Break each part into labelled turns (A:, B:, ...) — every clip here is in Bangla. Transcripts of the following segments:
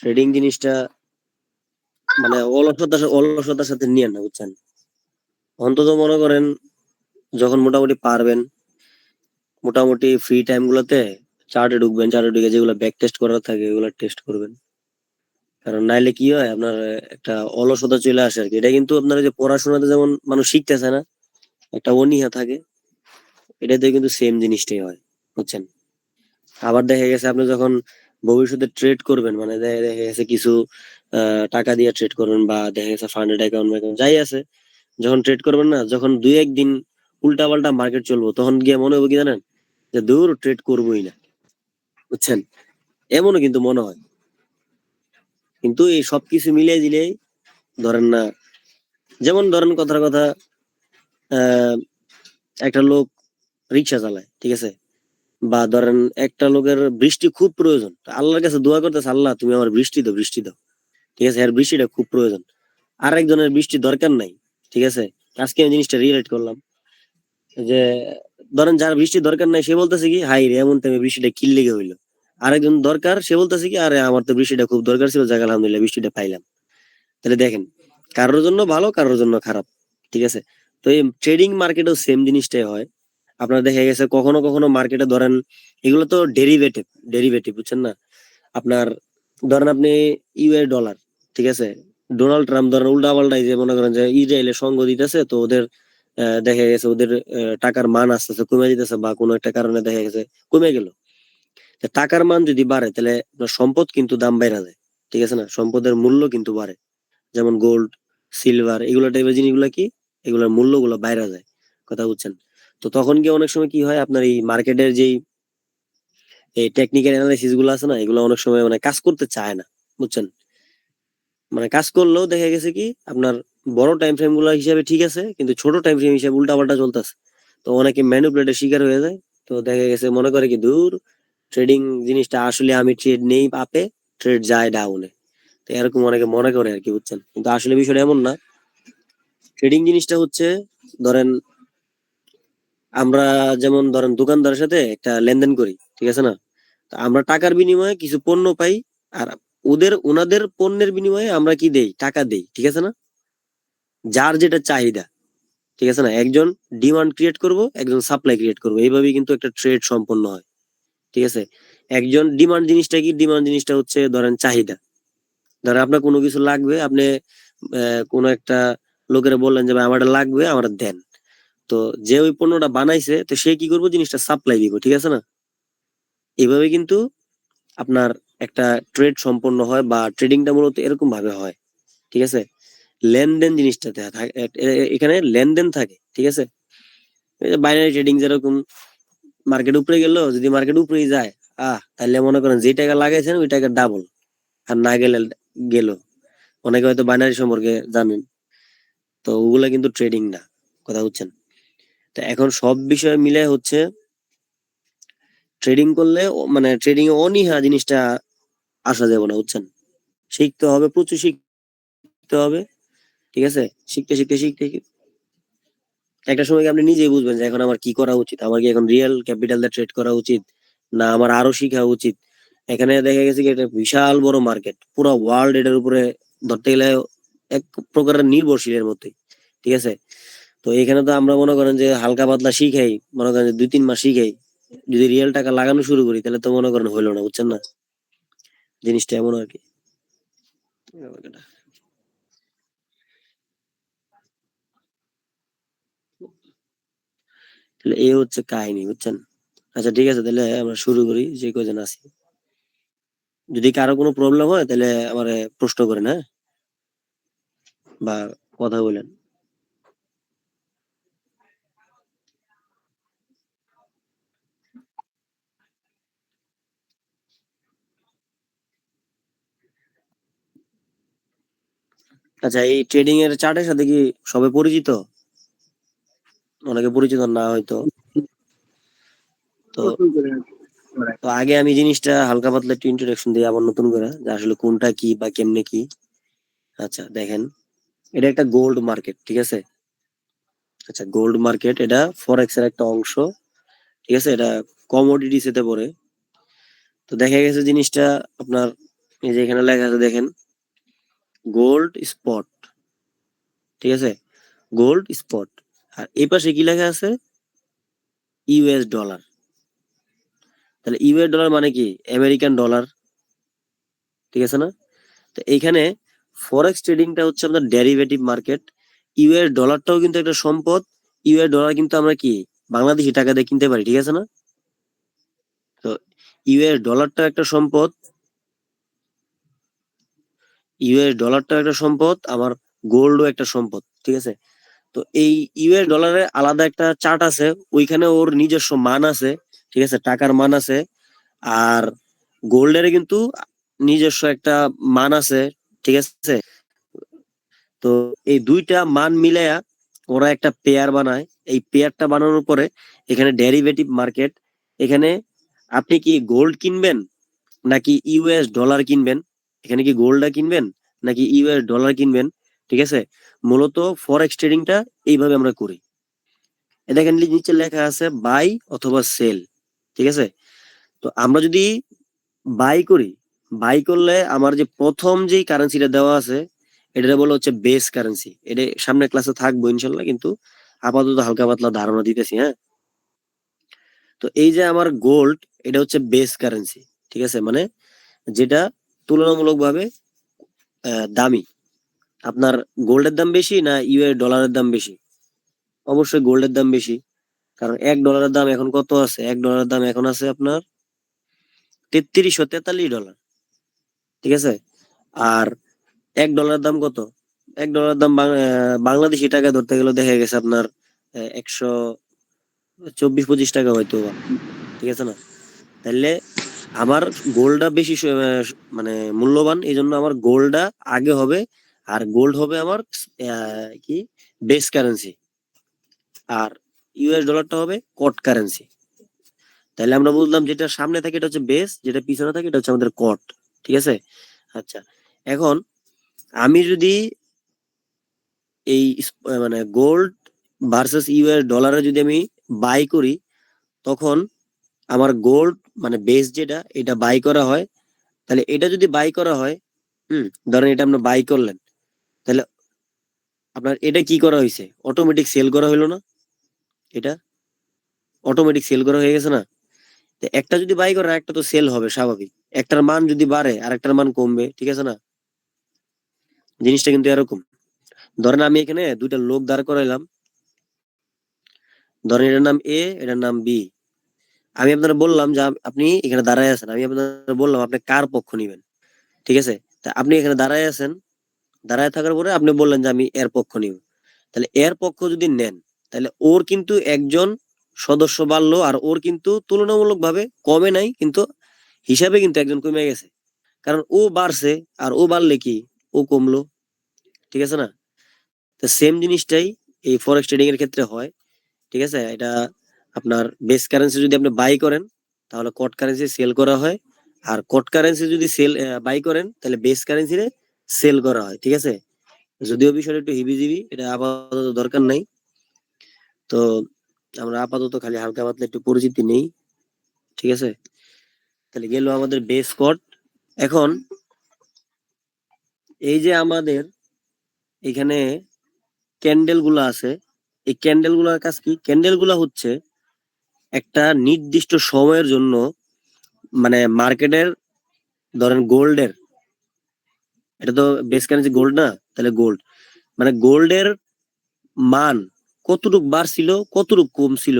A: ট্রেডিং জিনিসটা মানে অলসতার সাথে নিয়ে না, বুঝছেন। অন্তত মনে করেন যখন মোটামুটি পারবেন, মোটামুটি ফ্রি টাইম গুলোতে চার্টে ঢুকবেন, চার্টে ঢুকে যেগুলো ব্যাক টেস্ট করার থাকে এগুলো টেস্ট করবেন। কারণ নাইলে কি হয়, আপনার একটা অলসতা চলে আসে আর কি। এটা কিন্তু আপনার যে পড়াশোনাতে যেমন মানুষ শিখতেছে না, একটা অনীহা থাকে, এটাতে কিন্তু সেম জিনিসটাই হয়, বুঝছেন। আবার দেখা গেছে আপনি যখন ভবিষ্যতে ট্রেড করবেন, মানে দেখা গেছে কিছু টাকা দিয়ে ট্রেড করবেন, বা দেখা গেছে ফান্ডেড অ্যাকাউন্ট যাই আছে, যখন ট্রেড করবেন না, যখন 2-1 দিন উল্টা পাল্টা মার্কেট চলবো, তখন গিয়ে মনে হবে কি জানেন, যে দূর ট্রেড করবোই না, বুঝছেন। এমনও কিন্তু মনে হয়। কিন্তু এই সবকিছু মিলিয়ে দিলেই ধরেন না, যেমন ধরেন কথার কথা, আহ একটা লোক রিক্সা চালায়, ঠিক আছে, বা ধরেন একটা লোকের বৃষ্টি খুব প্রয়োজন, আল্লাহর কাছে দোয়া করতেছে, আল্লাহ তুমি আমার বৃষ্টি দাও, বৃষ্টি দাও, ঠিক আছে, আর বৃষ্টিটা খুব প্রয়োজন। আর একজনের বৃষ্টি দরকার নাই, ঠিক আছে। আজকে আমি জিনিসটা রিলেট করলাম যে ধরেন যার বৃষ্টি দরকার নাই সে বলতেছে কি, হাই রে এমন টাইমে বৃষ্টিটা কি লেগে হইলো। আরেকজন দরকার, সে বলতেছে কি, আরে আমার তো বৃষ্টিটা খুব দরকার ছিল, যাক আলহামদুলিল্লাহ বৃষ্টিটা পাইলাম। তাহলে দেখেন, কারোর জন্য ভালো, কারোর জন্য খারাপ, ঠিক আছে। তো এই ট্রেডিং মার্কেটেও সেম জিনিসটাই হয়। আপনার দেখা গেছে কখনো কখনো মার্কেটে ধরেন, এগুলো তো ডেরিভেটিভ, ডেরিভেটিভ, বুঝছেন না। আপনার ধরেন আপনি ইউএস ডলার, ঠিক আছে, ডোনাল্ড ট্রাম্প ধরেন উল্টা পাল্টাই যে মনে করেন যে ইসরায়েলের সঙ্গ দিতেছে, তো ওদের দেখা গেছে ওদের টাকার মান আস্তে আস্তে কমে দিতেছে, বা কোনো একটা কারণে দেখা গেছে কমে গেল। তা টাকার মান যদি বাড়ে, তাহলে আপনার সম্পদ কিন্তু দাম বাইরা যায়, ঠিক আছে না, সম্পদের মূল্য কিন্তু বাড়ে। যেমন গোল্ড, সিলভার, এগুলো টাইপের জিনিসগুলো কি, এগুলোর মূল্যগুলো বাইরা যায়, কথা বুঝছেন। তো তখন কি অনেক সময় কি হয়, আপনার এই মার্কেটের যেই এই টেকনিক্যাল অ্যানালাইসিস গুলো আছে না, এগুলো অনেক সময় মানে কাজ করতে চায় না, বুঝছেন। মানে কাজ করলেও দেখা গেছে কি, আপনার বড় টাইম ফ্রেম গুলো হিসাবে ঠিক আছে, কিন্তু ছোট টাইম ফ্রেম হিসাবে উল্টাপাল্টা চলতেছে। তো অনেকে ম্যানিপুলেটের শিকার হয়ে যায়। তো দেখা গেছে মনে করে কি, দূর ট্রেডিং জিনিসটা আসলে আমি ট্রেড নেই আপে, ট্রেড যায় ডাউনে। তো এরকম অনেকে মনে করে আর কি, বুঝছেন। কিন্তু আসলে বিষয়টা এমন না। ট্রেডিং জিনিসটা হচ্ছে, ধরেন আমরা যেমন ধরেন দোকানদারের সাথে একটা লেনদেন করি, ঠিক আছে না, তো আমরা টাকার বিনিময়ে কিছু পণ্য পাই, আর ওনাদের পণ্যের বিনিময়ে আমরা কি দেই, টাকা দেই, ঠিক আছে না। যার যেটা চাহিদা, ঠিক আছে না, একজন ডিমান্ড ক্রিয়েট করব, একজন সাপ্লাই ক্রিয়েট করবো, এইভাবেই কিন্তু একটা ট্রেড সম্পন্ন হয়, ঠিক আছে। একজন ডিমান্ড জিনিসটা কি, ডিমান্ড জিনিসটা হচ্ছে ধরেন চাহিদা। ধরেন আপনার কোনো কিছু লাগবে, আপনি কোনো একটা লোকেরা বললেন যে ভাই আমার এটা লাগবে, আমার দেন। তো যে ওই পণ্যটা বানাইছে, তো সে কি করবো, জিনিসটা সাপ্লাই দিব, ঠিক আছে না। এইভাবে কিন্তু আপনার একটা ট্রেড সম্পন্ন হয়, বা ট্রেডিংটা মূলত এরকম ভাবে হয়, ঠিক আছে। লেনদেন জিনিসটাতে এখানে লেনদেন থাকে, ঠিক আছে। বাইনারি ট্রেডিং যেরকম, মার্কেট উপরে গেল, যদি মার্কেট উপরেই যায়, তাহলে মনে করেন যে টাকা লাগাইছেন ওই টাকা ডাবল, আর না গেলে গেল। অনেকে হয়তো বাইনারি সম্পর্কে জানেন। তো ওগুলা কিন্তু ট্রেডিং না, কথা বুঝছেন। তো এখন সব বিষয় মিলে হচ্ছে, ট্রেডিং করলে মানে ট্রেডিং এ অনীহা জিনিসটা আসা যাবে না, বুঝছেন। শিখতে হবে, প্রচুর শিখতে হবে, ঠিক আছে। শিখতে শিখতে শিখতে একটা সময় আপনি নিজেই বুঝবেন যে এখন আমার কি করা উচিত, আমার কি এখন রিয়েল ক্যাপিটাল দিয়ে ট্রেড করা উচিত, না আমার আরো শিখা উচিত। এখানে দেখা গেছে কি, এটা বিশাল বড় মার্কেট, পুরো ওয়ার্ল্ড এটার উপরে ধরতে গেলে এক প্রকারের নির্ভরশীলের মতোই, ঠিক আছে। তো এখানে তো আমরা মনে করেন যে হালকা পাতলা শিখাই, মনে করেন যে 2-3 মাস শিখাই, যদি রিয়েল টাকা লাগানো শুরু করি, তাহলে তো মনে করেন হইলো না, বুঝছেন না, জিনিসটা এমন আর কি। তাহলে এই হচ্ছে কাহিনী, বুঝছেন। আচ্ছা ঠিক আছে, তাহলে আমরা শুরু করি, যে কজন আছি। যদি কারো কোনো প্রবলেম হয় তাহলে আমারে প্রশ্ন করেন, হ্যাঁ, বা কথা বলেন। আচ্ছা, এই ট্রেডিং এর চার্টের সাথে কি সবে পরিচিত? অনেকে পরিচিত না হয়তো। তো তো আগে আমি জিনিসটা হালকা পাতলা একটু ইন্ট্রোডাকশন দিই আবার নতুন করে, যে আসলে কোনটা কি বা কেমনে কি। আচ্ছা দেখেন, এটা একটা গোল্ড মার্কেট, ঠিক আছে। আচ্ছা, গোল্ড মার্কেট এটা ফরেক্স এর একটা অংশ, ঠিক আছে। এটা কমোডিটিস এতে পড়ে। তো দেখা গেছে জিনিসটা আপনার এই যে এখানে লেখা আছে দেখেন, গোল্ড স্পট, ঠিক আছে, গোল্ড স্পট। আর এই পাশে কি লেখা আছে, ইউএস ডলার। তাহলে ইউএস ডলার মানে কি, আমেরিকান ডলার, ঠিক আছে না? তো এইখানে ফরেক্স ট্রেডিংটা হচ্ছে আপনার ডেরিভেটিভ মার্কেট। ইউএস ডলারটাও কিন্তু একটা সম্পদ। ইউএস ডলার কিন্তু আমরা কি বাংলাদেশি টাকা দিয়ে কিনতে পারি, ঠিক আছে না? তো ইউএস ডলারটা একটা সম্পদ, ইউএস ডলারটা একটা সম্পদ, আমার গোল্ডও একটা সম্পদ, ঠিক আছে। তো এই ইউএস ডলারের আলাদা একটা চার্ট আছে, ওইখানে ওর নিজস্ব মান আছে, ঠিক আছে, টাকার মান আছে। আর গোল্ডের কিন্তু নিজস্ব একটা মান আছে, ঠিক আছে। তো এই দুইটা মান মিলায়া ওরা একটা পেয়ার বানায়। এই পেয়ারটা বানানোর পরে এখানে ডেরিভেটিভ মার্কেট, এখানে আপনি কি গোল্ড কিনবেন নাকি ইউএস ডলার কিনবেন, এখানে কি গোল্ডটা কিনবেন নাকি ইউএস ডলার কিনবেন, ঠিক আছে। মূলত ফরেক্স ট্রেডিংটা এইভাবে আমরা করি। এটা এখানে নিচে লেখা আছে বাই অথবা সেল, ঠিক আছে। তো আমরা যদি বাই করি, বাই করলে আমার যে প্রথম যেই কারেন্সিটা দেওয়া আছে, এটা বলে হচ্ছে বেস কারেন্সি। এটা সামনের ক্লাসে থাকবো ইনশাল্লাহ, কিন্তু আপাতত হালকা পাতলা ধারণা দিতেছি, হ্যাঁ। তো এই যে আমার গোল্ড, এটা হচ্ছে বেস কারেন্সি, ঠিক আছে, মানে যেটা তুলনামূলকভাবে দামি। আপনার গোল্ডের দাম বেশি না ইউএস ডলারের দাম বেশি? অবশ্যই গোল্ডের দাম বেশি। কারণ $1 দাম এখন কত আছে, $1 দাম এখন আছে আপনার $3343, ঠিক আছে। আর $1 দাম কত, $1 দাম বাংলাদেশি টাকা ধরতে গেলে দেখা গেছে আপনার 124-25 টাকা হয়তো বা, ঠিক আছে না? তাহলে আমার গোল্ডটা বেশি মানে মূল্যবান, এই জন্য আমার গোল্ডটা আগে হবে। আর গোল্ড হবে আমার কি বেস কারেন্সি। আর ইউএস ডলারটা হবে কট কারেন্সি। তাহলে আমরা বুঝলাম যেটা সামনে থাকে এটা হচ্ছে বেস, যেটা পিছনে থাকে এটা হচ্ছে আমাদের কট, ঠিক আছে। আচ্ছা, এখন আমি যদি এই মানে গোল্ড ভার্সেস ইউএস ডলারে যদি আমি বাই করি, তখন আমার গোল্ড মানে বেস যেটা, এটা বাই করা হয়। তাহলে এটা যদি বাই করা হয়, ধরেন এটা আপনি বাই করলেন, তাহলে আপনার এটা কি করা হয়েছে, অটোমেটিক সেল করা হইলো না? এটা অটোমেটিক সেল করা হয়ে গেছে না? তো একটা যদি বাই করে একটা তো সেল হবে স্বাভাবিক। একটার মান যদি বাড়ে আর একটার মান কমবে, ঠিক আছে না? জিনিসটা কিন্তু এরকম। ধরেন আমি এখানে দুইটা লোক দাঁড় করাইলাম, ধরেন এটার নাম এ, এটার নাম বি। আমি আপনারা বললাম যে আপনি এখানে দাঁড়ায় আছেন, আমি আপনারা বললাম আপনি কার পক্ষ নিবেন, ঠিক আছে। তা আপনি এখানে দাঁড়ায় আছেন, দাঁড়ায় থাকার পরে আপনি বললেন যে আমি এর পক্ষ নিব। তাহলে এর পক্ষ যদি নেন, তাহলে ওর কিন্তু একজন সদস্য বাড়লো, আর ওর কিন্তু তুলনামূলক ভাবে কমে নাই, কিন্তু হিসাবে কিন্তু একজন কমে গেছে। কারণ ও বাড়ছে, আর ও বাড়লে কি ও কমলো, ঠিক আছে না? তো সেম জিনিসটাই এই ফরেক্স ট্রেডিং এর ক্ষেত্রে হয়, ঠিক আছে। এটা আপনার বেস কারেন্সি যদি আপনি বাই করেন, তাহলে কট কারেন্সি সেল করা হয়। আর কট কারেন্সি যদি সেল বাই করেন, তাহলে বেস কারেন্সি সেল করা হয়, ঠিক আছে। যদিও বিষয়টা একটু হিবিজিবি, এটা আপাতত দরকার নাই। তো আমরা আপাতত খালি হালকা পাতলা একটু পরিচিতি নেই, ঠিক আছে। তাহলে গেল আমাদের বেস কট। এখন এই যে আমাদের এখানে ক্যান্ডেল গুলা আছে, এই ক্যান্ডেল গুলার কাজ কি, ক্যান্ডেল গুলা হচ্ছে একটা নির্দিষ্ট সময়ের জন্য, মানে মার্কেটের, ধরেন গোল্ডের, এটা তো বেস কারেন্সি গোল্ড না, তাহলে গোল্ড মানে গোল্ডের মান কতটুক বাড়ছিল কতটুক কম ছিল,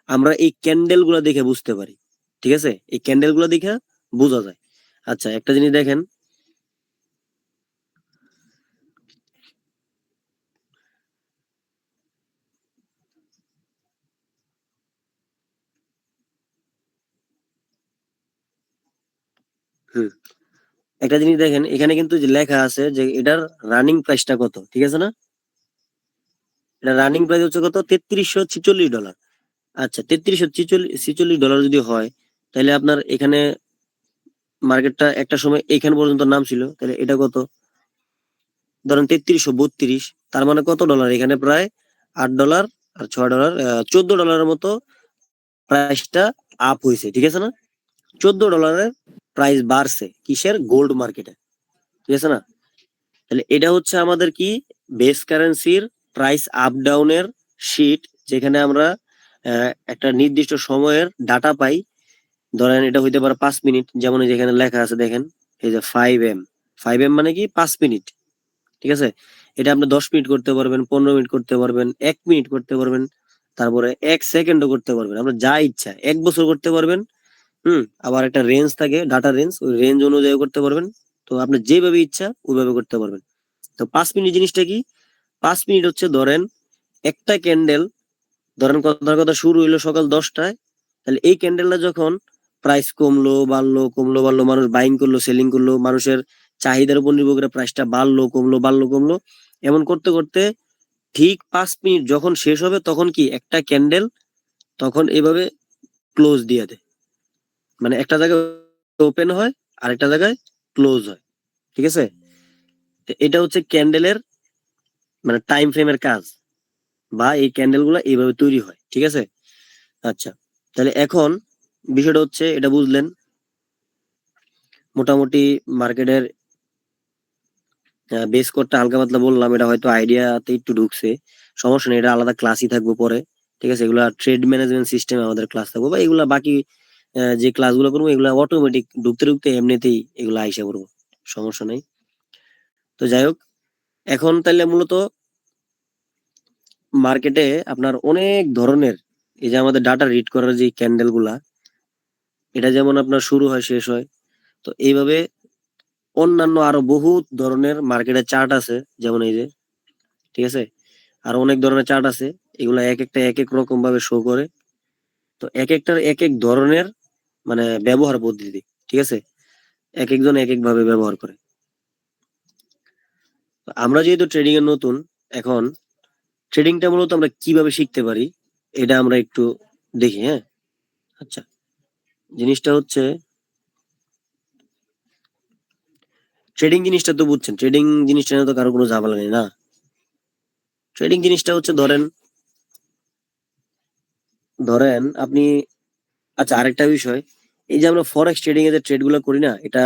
A: আমরা এই ক্যান্ডেল গুলা দেখে বুঝতে পারি, ঠিক আছে। এই ক্যান্ডেল গুলা দেখে বোঝা যায়। আচ্ছা, একটা জিনিস দেখেন, হুম, একটা জিনিস দেখেন, এখানে কিন্তু যে লেখা আছে যে এটার রানিং প্রাইসটা কত, ঠিক আছে না? এটা রানিং প্রাইস হচ্ছে কত, $3346। আচ্ছা, $3346 যদি হয়, তাহলে আপনার এখানে মার্কেটটা একটা সময় এখান পর্যন্ত নাম ছিল, তাহলে এটা কত, ধরেন 3332। তার মানে কত ডলার, এখানে প্রায় $8 আর $6, $14 মতো প্রাইসটা আপ হয়েছে, ঠিক আছে না? $14 প্রাইস বাড়ছে কিসের? গোল্ড মার্কেটে, ঠিক আছে না? তাহলে এটা হচ্ছে আমাদের কি বেস কারেন্সির প্রাইস আপ ডাউনের শিট, যেখানে আমরা একটা নির্দিষ্ট সময়ের ডাটা পাই। ধরেন এটা হইতে পারে 5 মিনিট, যেমন এই যেখানে লেখা আছে দেখেন, এই যে 5M। 5M মানে কি 5 মিনিট, ঠিক আছে? এটা আপনি 10 মিনিট করতে পারবেন, 15 মিনিট করতে পারবেন, 1 মিনিট করতে পারবেন, তারপরে 1 সেকেন্ডও করতে পারবেন, আমরা যা ইচ্ছা 1 বছর করতে পারবেন। আবার একটা রেঞ্জ থাকে, ডাটা রেঞ্জ, ওই রেঞ্জ অনুযায়ী করতে পারবেন। তো আপনি যেভাবে ইচ্ছা ওইভাবে করতে পারবেন। তো 5 মিনিট জিনিসটা কি? 5 মিনিট হচ্ছে ধরেন একটা ক্যান্ডেল, ধরেন কথার কথা শুরু হইলো সকাল 10টায়, তাহলে এই ক্যান্ডেলটা যখন প্রাইস কমলো বাড়লো, কমলো বাড়লো, মানুষ বাইং করলো সেলিং করলো, মানুষের চাহিদার উপর নির্ভর করে প্রাইসটা বাড়লো কমলো বাড়লো কমলো, এমন করতে করতে ঠিক 5 মিনিট যখন শেষ হবে তখন কি একটা ক্যান্ডেল তখন এইভাবে ক্লোজ দিয়ে দেয়, মানে একটা জায়গায় ওপেন হয় আর একটা জায়গায় ক্লোজ হয়, ঠিক আছে? তো এটা হচ্ছে ক্যান্ডেলের মানে টাইম ফ্রেমের কাজ, বা এই ক্যান্ডেল গুলা এইভাবে তৈরি হয়, ঠিক আছে? আচ্ছা, তাহলে এখন বিষয়টা হচ্ছে এটা বুঝলেন, মোটামুটি মার্কেটের বেস কোডটা হালকা পাতলা বললাম, এটা হয়তো আইডিয়াতে একটু ঢুকছে, সমস্যা নেই, এটা আলাদা ক্লাসই থাকবো পরে, ঠিক আছে? এগুলা ট্রেড ম্যানেজমেন্ট সিস্টেম আমাদের ক্লাস থাকবো, বা এগুলা বাকি যে ক্লাসগুলো করবো এগুলা অটোমেটিক ঢুকতে ঢুকতে এমনিতেই এগুলা আইসা করবো, সমস্যা নেই। তো যাই হোক, এখন তাহলে মূলত মার্কেটে আপনার অনেক ধরনের এই যে আমাদের ডাটা রিড করার যে ক্যান্ডেল গুলা, এটা যেমন আপনার শুরু হয় শেষ হয়, তো এইভাবে অন্যান্য আরো বহুত ধরনের মার্কেটের চার্ট আছে, যেমন এই যে, ঠিক আছে? আর অনেক ধরনের চার্ট আছে, এগুলা এক একটা এক এক রকম ভাবে শো করে। তো এক একটার এক এক ধরনের মানে ব্যবহার পদ্ধতি, ঠিক আছে? এক একজন এক এক ভাবে ব্যবহার করে। তো আমরা যেহেতু ট্রেডিং এর নতুন, এখন ট্রেডিংটা মূলত আমরা কিভাবে শিখতে পারি এটা আমরা একটু দেখি, হ্যাঁ? আচ্ছা, জিনিসটা হচ্ছে ট্রেডিং জিনিসটা তো বুঝছেন, ট্রেডিং জিনিসটা নিয়ে তো কারো কোনো ঝামেলা নেই না। ট্রেডিং জিনিসটা হচ্ছে ধরেন ধরেন আপনি, আচ্ছা আরেকটা বিষয়, এই যে আমরা ফরেক্স ট্রেডিং এ যে ট্রেড গুলো করি না, এটা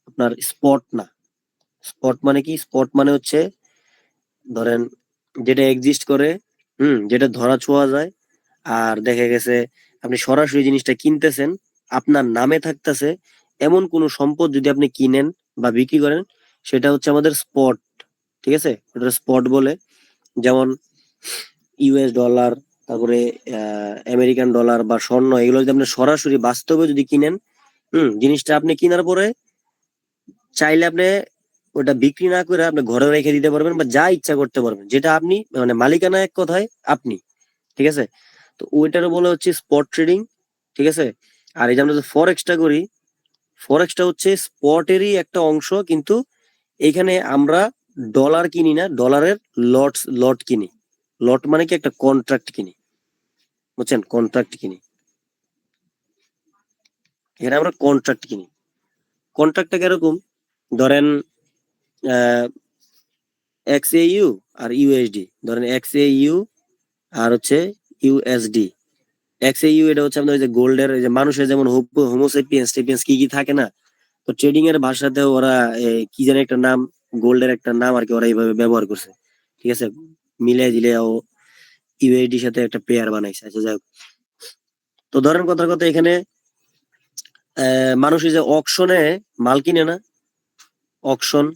A: আপনার স্পট না। স্পট মানে কি? স্পট মানে হচ্ছে ধরেন যেটা এক্সিস্ট করে, যেটা ধরা ছোঁয়া যায়, আর দেখা গেছে আপনি সরাসরি জিনিসটা কিনতেছেন, আপনার নামে থাকতেছে, এমন কোনো সম্পদ যদি আপনি কিনেন বা বিক্রি করেন, সেটা হচ্ছে আমাদের স্পট, ঠিক আছে? ওটা স্পট বলে। যেমন US ডলার, তারপরে আমেরিকান ডলার বা স্বর্ণ, এগুলো যদি আপনি সরাসরি বাস্তবে যদি কিনেন, জিনিসটা আপনি কেনার পরে চাইলে আপনি ওটা বিক্রি না করে আপনি ঘরে রেখে দিতে পারবেন বা যা ইচ্ছা করতে পারবেন, যেটা আপনি মানে মালিকানা এক কথায় আপনি, ঠিক আছে? তো ওইটার বলে হচ্ছে স্পট ট্রেডিং, ঠিক আছে? আর এই যে আমরা যে ফরেক্সটা করি, ফরেক্সটা হচ্ছে স্পটেরই একটা অংশ, কিন্তু এইখানে আমরা ডলার কিনি না, ডলারের লট কিনি। লট মানে কি একটা কন্ট্রাক্ট কিনি, বুঝছেন? কন্ট্রাক্ট কিনি, এখানে আমরা কন্ট্রাক্ট কিনি। কন্ট্রাক্টটা কিরকম? ধরেন XAU আর USD, ধরেন XAU আর হচ্ছে USD। XAU এটা হচ্ছে আপনার ওই যে গোল্ডের, যে মানুষের যেমন হোমোসেপিয়েন্স টেপিয়েন্স কি কি থাকে না, তো ট্রেডিং এর ভাষাতে ওরা কি জানি একটা নাম, গোল্ডের একটা নাম আর কি, ওরা এইভাবে ব্যবহার করছে, ঠিক আছে? মিলাই দিলে ও USD সাথে একটা পেয়ার বানাইছে। আচ্ছা যাই হোক, তো ধরেন কথার কথা এখানে মানুষ এই যে অকশনে মাল কিনে না, অকশন,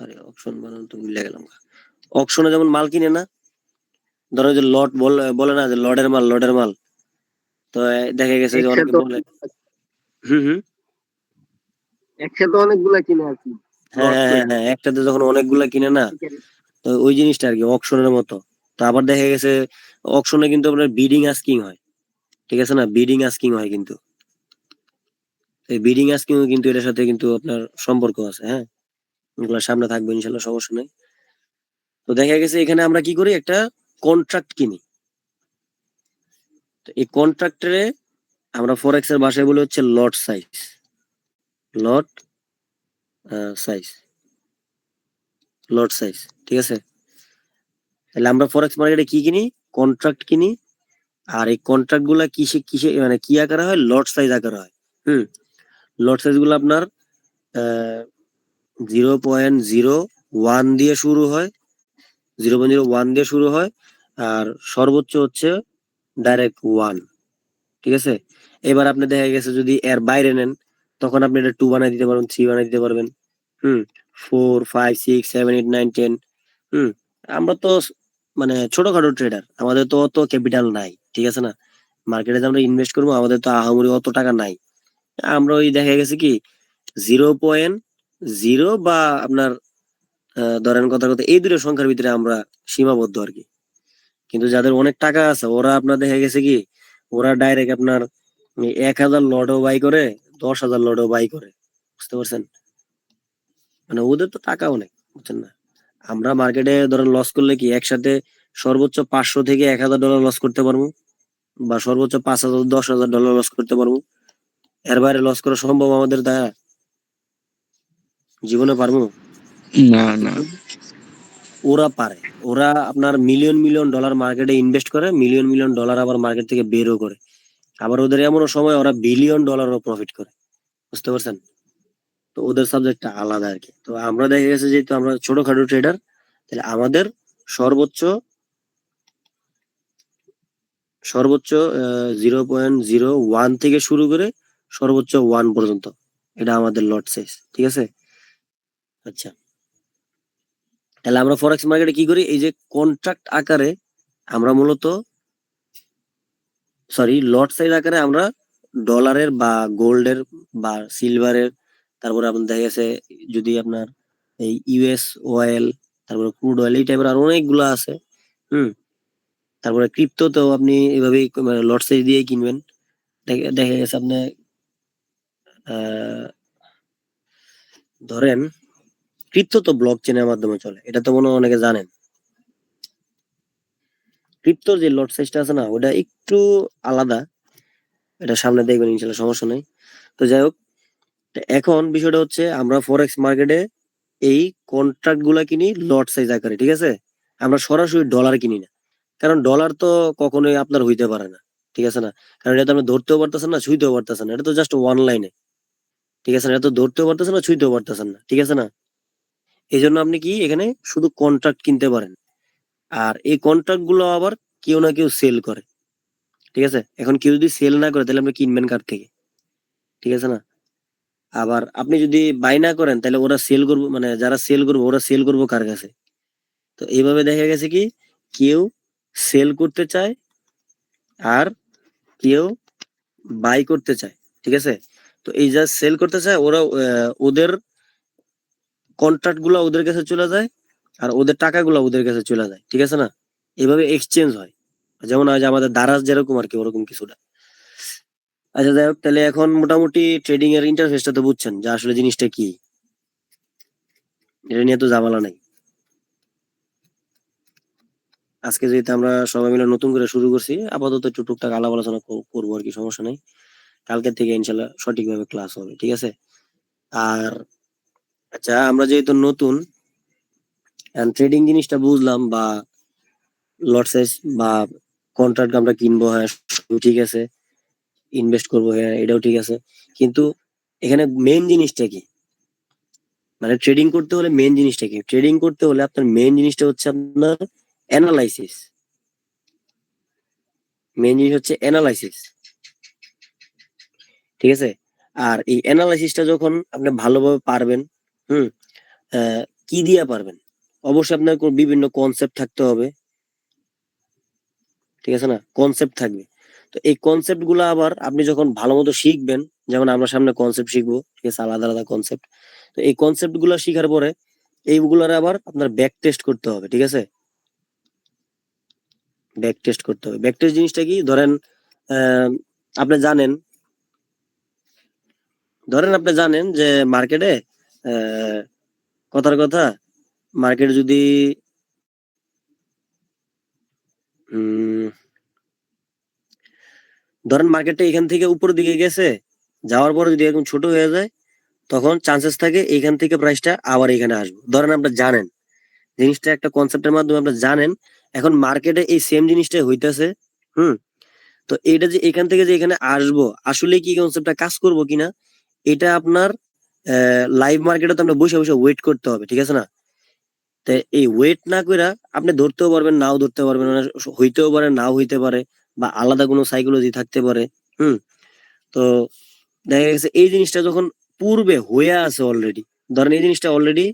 A: আরে অকশন বানান তো ভুলে গেলাম। অকশনে যেমন মাল কিনে না, ধরো যে লট বলে না যে লটের মাল, তো দেখা গেছে যে অনেকে
B: একসাথে
A: বলে, হুম হুম,
B: একসাথে অনেকগুলা কিনে আর কি,
A: হ্যাঁ
B: লট
A: হ্যাঁ হ্যাঁ
B: কইরা।
A: হ্যাঁ, একটাতে যখন অনেকগুলা কিনে না, তো ওই জিনিসটা আর কি অকশনের মতো। তো আবার দেখা গেছে অকশনে কিন্তু আপনার বিডিং আস্কিং হয়, ঠিক আছে না? বিডিং আস্কিং হয় কিন্তু, এই বিডিং আস্কিং কিন্তু এটার সাথে কিন্তু আপনার সম্পর্ক আছে, হ্যাঁ? এগুলো সামনে থাকবে ইনশাল্লাহ, সমস্যা নেই। তো দেখা গেছে এখানে আমরা কি করি, একটা কন্ট্রাক্ট কিনি। তো এই কন্ট্রাক্টরে আমরা ফরেক্স এর ভাষায় বলে হচ্ছে লট সাইজ, লট সাইজ, লট সাইজ, ঠিক আছে? তাহলে আমরা ফরেক্স মার্কেটে কি কিনি? কন্ট্রাক্ট কিনি। আর এই কন্ট্রাক্ট গুলা কিসে কিসে মানে কি আকারে হয়, লট সাইজ আকারে হয়। লট সাইজ গুলো আপনার 0.01 দিয়ে শুরু হয়, 0.01 দিয়ে শুরু হয়, আর সর্বোচ্চ হচ্ছে ডাইরেক্ট 1। ঠিক আছে, এবার আপনি দেখা গেছে যদি এর বাইরে নেন, তখন আপনি এটা 2 বানাই দিতে পারবেন, 3 বানাই দিতে পারবেন। 4, 5, 6, 7, 8, 9, 10। আমরা তো মানে ছোটখাটো ট্রেডার, আমাদের তো অত ক্যাপিটাল নাই। ঠিক আছে না, মার্কেটে যে আমরা ইনভেস্ট করবো আমাদের তো আহামরি অত টাকা নাই। আমরা ওই দেখা গেছে কি 0.0 বা আপনার ধরেন কথা কথা এই দুটো সংখ্যার ভিতরে আমরা সীমাবদ্ধ আর কি। কিন্তু যাদের অনেক টাকা আছে ওরা আপনার দেখা গেছে কি ওরা ডাইরেক্ট আপনার 1,000 লটও বাই করে, 10,000 লটও বাই করে। বুঝতে পারছেন, মানে ওদের তো টাকা অনেক, বুঝছেন না। আমরা মার্কেটে ধরেন লস করলে কি একসাথে সর্বোচ্চ 500 থেকে $1,000 লস করতে পারবো, বা সর্বোচ্চ 5,000 $10,000 লস করতে পারবো। এর বাইরে লস করা সম্ভব আমাদের দ্বারা? জীবনে পারবো
C: না না।
A: ওরা পারে। ওরা আপনার মিলিয়ন মিলিয়ন ডলার মার্কেটে ইনভেস্ট করে, মিলিয়ন মিলিয়ন ডলার আবার মার্কেট থেকে বেরও করে। আবার ওদের এমনও সময় ওরা বিলিয়ন ডলারও প্রফিট করে। বুঝতে পারছেন, তো ওদের সাবজেক্টটা আলাদা আর কি। তো আমরা দেখা গেছে যেহেতু আমরা ছোটখাটো ট্রেডার, তাহলে আমাদের সর্বোচ্চ সর্বোচ্চ 0.01 থেকে শুরু করে সর্বোচ্চ 1 পর্যন্ত, এটা আমাদের লট সাইজ। ঠিক আছে, আচ্ছা তাহলে আমরা ফরেক্স মার্কেটে কি করি, এই যে কন্ট্রাক্ট আকারে আমরা মূলত লট সাইজ আকারে আমরা ডলারের বা গোল্ডের বা সিলভারের, তারপরে আপনার দেখা গেছে যদি আপনার এই ইউএস অয়েল, তারপরে ক্রুড অয়েল, এই টাইপের আর অনেকগুলো আছে। তারপরে ক্রিপ্টোতেও আপনি এভাবেই লট সাইজ দিয়ে কিনবেন। দেখা গেছে আপনি ধরেন ক্রিপ্টো তো ব্লক চেনের মাধ্যমে চলে, এটা তো মনে হয় অনেকে জানেন। ক্রিপ্টোর যে লট সাইজটা আছে না, ওটা একটু আলাদা, এটা সামনে দেখবেন ইনশাল্লাহ, সমস্যা নেই। তো যাই হোক, এখন বিষয়টা হচ্ছে আমরা ফরেক্স মার্কেটে এই কন্ট্রাক্ট গুলা কিনি লট সাইজ আকারে। ঠিক আছে, আমরা সরাসরি ডলার কিনি না, কারণ ডলার তো কখনোই আপনার হইতে পারে না। ঠিক আছে না, কারণ এটা তো আপনি ধরতেও পারতেছেন না, ছুঁইতেও পারতেছেন না, এটা তো জাস্ট ওয়ান লাইনে। ঠিক আছে না, এটা তো ধরতেও পারতেছেন না, ছুঁইতেও পারতেছেন না। ঠিক আছে না, এই জন্য আপনি কি এখানে শুধু কন্ট্রাক্ট কিনতে পারেন। আর এই কন্ট্রাক্ট গুলো আবার কেউ না কেউ সেল করে। ঠিক আছে, এখন কেউ যদি সেল না করে তাহলে আপনি কিনবেন কার থেকে? ঠিক আছে না, আবার আপনি যদি বাই না করেন তাহলে ওরা সেল করবো, মানে যারা সেল করবো ওরা সেল করবো কার কাছে? তো এইভাবে দেখা গেছে কি কেউ সেল করতে চায় আর কেউ বাই করতে চায়। ঠিক আছে, তো এই যা সেল করতে চায় ওরা ওদের কন্ট্রাক্ট গুলা ওদের কাছে চলে যায়, আর ওদের টাকাগুলো ওদের কাছে চলে যায়। ঠিক আছে না, এইভাবে এক্সচেঞ্জ হয়, যেমন আজ আমাদের দারাজ যেরকম আর কি, ওরকম কিছুটা। আচ্ছা যাই হোক, তাহলে এখন মোটামুটি ট্রেডিং এর ইন্টারফেসটা তো বুঝছেন যে আসলে জিনিসটা কি, এটা নিয়ে তো ঝামেলা নাই। আজকে যেহেতু আমরা সবাই মিলে নতুন করে শুরু করছি, আপাতত একটু টুকটাক আলাপ আলোচনা করবো আর কি, সমস্যা নেই। কালকে থেকে ইনশাল্লাহ সঠিকভাবে ক্লাস হবে। ঠিক আছে, আর আচ্ছা আমরা যেহেতু নতুন ট্রেডিং জিনিসটা বুঝলাম, বা লট সাইজ বা কন্ট্রাক্ট আমরা কিনবো, হ্যাঁ সবই ঠিক আছে, ইনভেস্ট করবো, হ্যাঁ এটাও ঠিক আছে, কিন্তু এখানে মেইন জিনিসটা কি, মানে ট্রেডিং করতে হলে মেইন জিনিসটা কি? ট্রেডিং করতে হলে আপনার মেইন জিনিসটা হচ্ছে আপনার অ্যানালাইসিস। মেইন জিনিস হচ্ছে অ্যানালাইসিস। ঠিক আছে, আর এই অ্যানালাইসিসটা যখন আপনি ভালোভাবে পারবেন, হুম কি দিয়ে পারবেন? অবশ্যই আপনার বিভিন্ন কনসেপ্ট থাকতে হবে। ঠিক আছে না, কনসেপ্ট থাকবে। তো এই কনসেপ্ট গুলো আবার আপনি যখন ভালো মতো শিখবেন, যেমন আমরা সামনে কনসেপ্ট শিখবো, ঠিক আছে, আলাদা আলাদা কনসেপ্ট। তো এই কনসেপ্ট গুলো শিখার পরে এইগুলার আবার আপনার ব্যাক টেস্ট করতে হবে। ঠিক আছে, ব্যাক টেস্ট করতে হবে। ব্যাক টেস্ট জিনিসটা কি, ধরেন আহ আপনি জানেন আপনি জানেন যে মার্কেটে কথার কথা, মার্কেট যদি ধরেন মার্কেটটা এখান থেকে উপরের দিকে গেছে, যাওয়ার পরে যদি এরকম ছোট হয়ে যায়, তখন চান্সেস থাকে এখান থেকে প্রাইসটা আবার এখানে আসবে। ধরেন আপনি জানেন জিনিসটা, একটা কনসেপ্টের মাধ্যমে আপনি জানেন এখন মার্কেটে এই সেম জিনিসটাই হইতেছে। হুম তো এটা যে এখান থেকে যে এখানে আসবো, আসলে কি কনসেপ্টটা কাজ করবো কিনা, এটা আপনার লাইভ মার্কেটে তো আমরা বসে বসে ওয়েট করতে হবে, ঠিক আছে না? তো এই ওয়েট না কইরা আপনি ধরতেও পারবেন, নাও ধরতে পারবেন, মানে হইতেও পারে, নাও হইতে পারে, বা আলাদা কোনো সাইকোলজি থাকতে পারে। হুম। তো দেখা গেছে এই জিনিসটা যখন পূর্বে হয়ে আছে অলরেডি, ধরেন এই জিনিসটা অলরেডি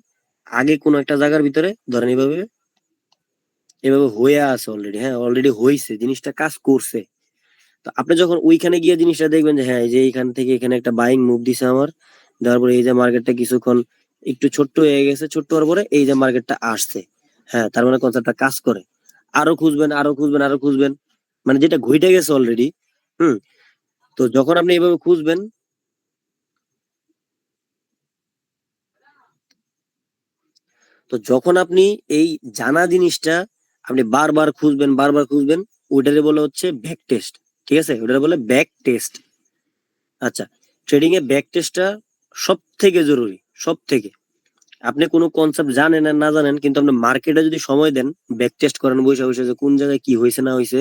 A: আগে কোনো একটা জায়গার ভিতরে ধরেন এইভাবে এভাবে হয়ে আছে অলরেডি, হ্যাঁ অলরেডি হয়েছে, জিনিসটা কাজ করছে। তো আপনি যখন ওইখানে গিয়ে জিনিসটা দেখবেন যে হ্যাঁ, এই যে এইখান থেকে এখানে একটা বাইং মুভ দিছে আমার, দেওয়ার পরে এই যে মার্কেটটা কিছুক্ষণ একটু ছোট্ট হয়ে গেছে, ছোট্ট হওয়ার পরে এই যে মার্কেটটা আসছে, হ্যাঁ তার মানে কনসেপ্টটা কাজ করে। আরো খুঁজবেন, আরো খুঁজবেন, আরো খুঁজবেন, মানে যেটা ঘটে গেছে অলরেডি। হুম। তো যখন আপনি এইভাবে খুঁজবেন, তো যখন আপনি এই জানা জিনিসটা আপনি বারবার খুঁজবেন, বারবার খুঁজবেন, ওইটারে বলে হচ্ছে ব্যাক টেস্ট। ঠিক আছে, ওটারে বলে ব্যাক টেস্ট। আচ্ছা, ট্রেডিং এ ব্যাক টেস্টটা সব থেকে জরুরি, সব থেকে। আপনি কোনো কনসেপ্ট জানেন আর না জানেন, কিন্তু আপনি মার্কেটে যদি সময় দেন, ব্যাক টেস্ট করেন বসে বসে যে কোন জায়গায় কি হয়েছে না হয়েছে,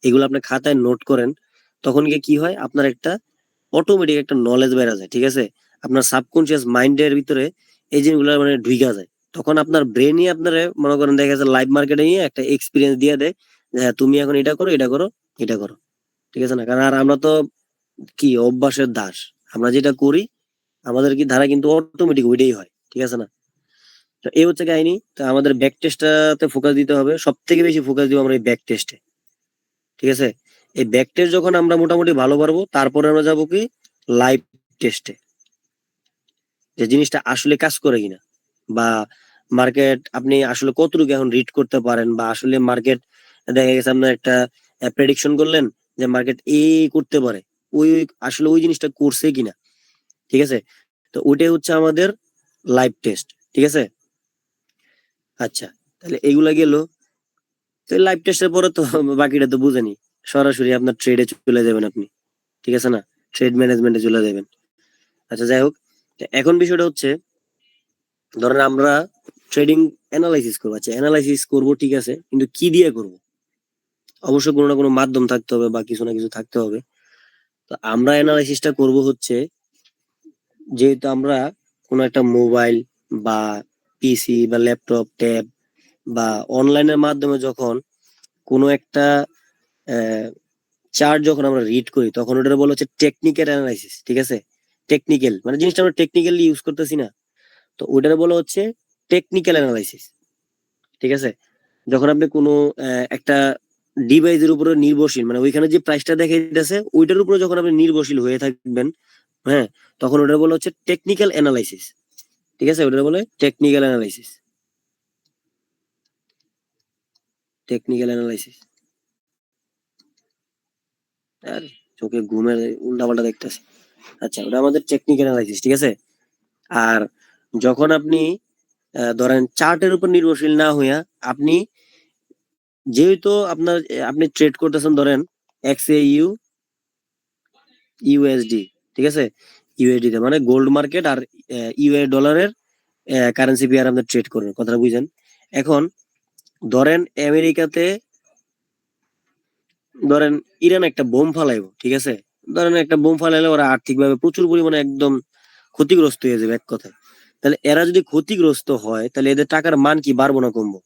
A: এগুলো আপনি খাতায় নোট করেন, তখন গিয়ে কি হয়, আপনার একটা অটোমেটিক একটা নলেজ বেড়ে যায়। ঠিক আছে, আপনার সাবকনসিয়াস মাইন্ডের ভিতরে এই জিনিসগুলো মানে ঢুইকা যায়। তখন আপনার ব্রেনই আপনার মনে করেন দেখা যাচ্ছে লাইভ মার্কেটে নিয়ে একটা এক্সপিরিয়েন্স দিয়ে দেয় যে হ্যাঁ তুমি এখন এটা করো, এটা করো, এটা করো। ঠিক আছে না? কারণ আর আমরা তো কি অভ্যাসের দাস, আমরা যেটা করি আমাদের কি ধারা কিন্তু অটোমেটিক ওইটাই হয়। ঠিক আছে না? তো এই হচ্ছে কাহিনী। তো আমাদের ব্যাক টেস্টটাতে ফোকাস দিতে হবে, সব থেকে বেশি ফোকাস দিব আমরা এই ব্যাক টেস্টে। ঠিক আছে, এই ব্যাক টেস্ট যখন আমরা মোটামুটি ভালো পারবো, তারপরে আমরা যাবো কি লাইভ টেস্টে, যে জিনিসটা আসলে কাজ করে কিনা, বা মার্কেট আপনি আসলে কতটুকু এখন রিড করতে পারেন, বা আসলে মার্কেট দেখা গেছে আপনার একটা প্রেডিকশন করলেন যে মার্কেট করতে পারে, ওই আসলে ওই জিনিসটা করছে কিনা। ঠিক আছে, তো ওইটাই হচ্ছে আমাদের লাইভ টেস্ট। ঠিক আছে। আচ্ছা, তাহলে এইগুলা গেল। তো লাইভ টেস্টের পরে তো বাকিটা তো বুঝেনি, সরাসরি আপনার ট্রেডে চলে যাবেন আপনি। ঠিক আছে না? ট্রেড ম্যানেজমেন্টে চলে যাবেন। আচ্ছা যাই হোক, তো এখন বিষয়টা হচ্ছে, ধরেন আমরা ট্রেডিং অ্যানালাইসিস করবো। আচ্ছা অ্যানালাইসিস করবো, ঠিক আছে, কিন্তু কি দিয়ে করব? অবশ্যই কোনো না কোনো মাধ্যম থাকতে হবে, বা কিছু না কিছু থাকতে হবে। তো আমরা অ্যানালাইসিসটা করব হচ্ছে, যেহেতু আমরা কোনো একটা মোবাইল বা পিসি বা ল্যাপটপ, ট্যাব বা অনলাইনের মাধ্যমে যখন কোনো একটা চার্ট যখন আমরা রিড করি, তখন ওটা বলা হচ্ছে টেকনিক্যাল অ্যানালাইসিস। ঠিক আছে, টেকনিক্যাল মানে জিনিসটা আমরা টেকনিক্যালি ইউজ করতেছি না, তো ওইটার বলা হচ্ছে টেকনিক্যাল অ্যানালাইসিস। ঠিক আছে, যখন আপনি কোনো একটা ডিভাইসের উপরে নির্ভরশীল, মানে ওইখানে যে প্রাইসটা দেখাইতেছে ওইটার উপরে যখন আপনি নির্ভরশীল হয়ে থাকবেন, হ্যাঁ, তখন ওটা বলা হচ্ছে টেকনিক্যাল অ্যানালাইসিস। ঠিক আছে, ওটা বলে টেকনিক্যাল অ্যানালাইসিস, টেকনিক্যাল অ্যানালাইসিস। আর চোখে ঘুমের উল্টাপাল্টা দেখতেছি। আচ্ছা, ওটা আমাদের টেকনিক্যাল অ্যানালাইসিস। ঠিক আছে। আর যখন আপনি ধরেন চার্টের উপর নির্ভরশীল না হইয়া, আপনি যেহেতু আপনি ট্রেড করতেছেন, ধরেন XAU ইউএসডি। ঠিক আছে, ইউএসডি তে মানে গোল্ড মার্কেট আর ইউএস ডলারের কারেন্সি পেয়ার আপনি ট্রেড করবেন, কথাটা বুঝেন। এখন ধরেন আমেরিকাতে, ধরেন ইরান একটা বোম ফালাইবো। ঠিক আছে, ধরেন একটা বোম ফালাইলে ওরা আর্থিকভাবে প্রচুর পরিমাণে একদম ক্ষতিগ্রস্ত হয়ে যাবে এক কথায়। তাহলে এরা যদি ক্ষতিগ্রস্ত হয়, তাহলে এদের টাকার মান কি বাড়বো না কমবো?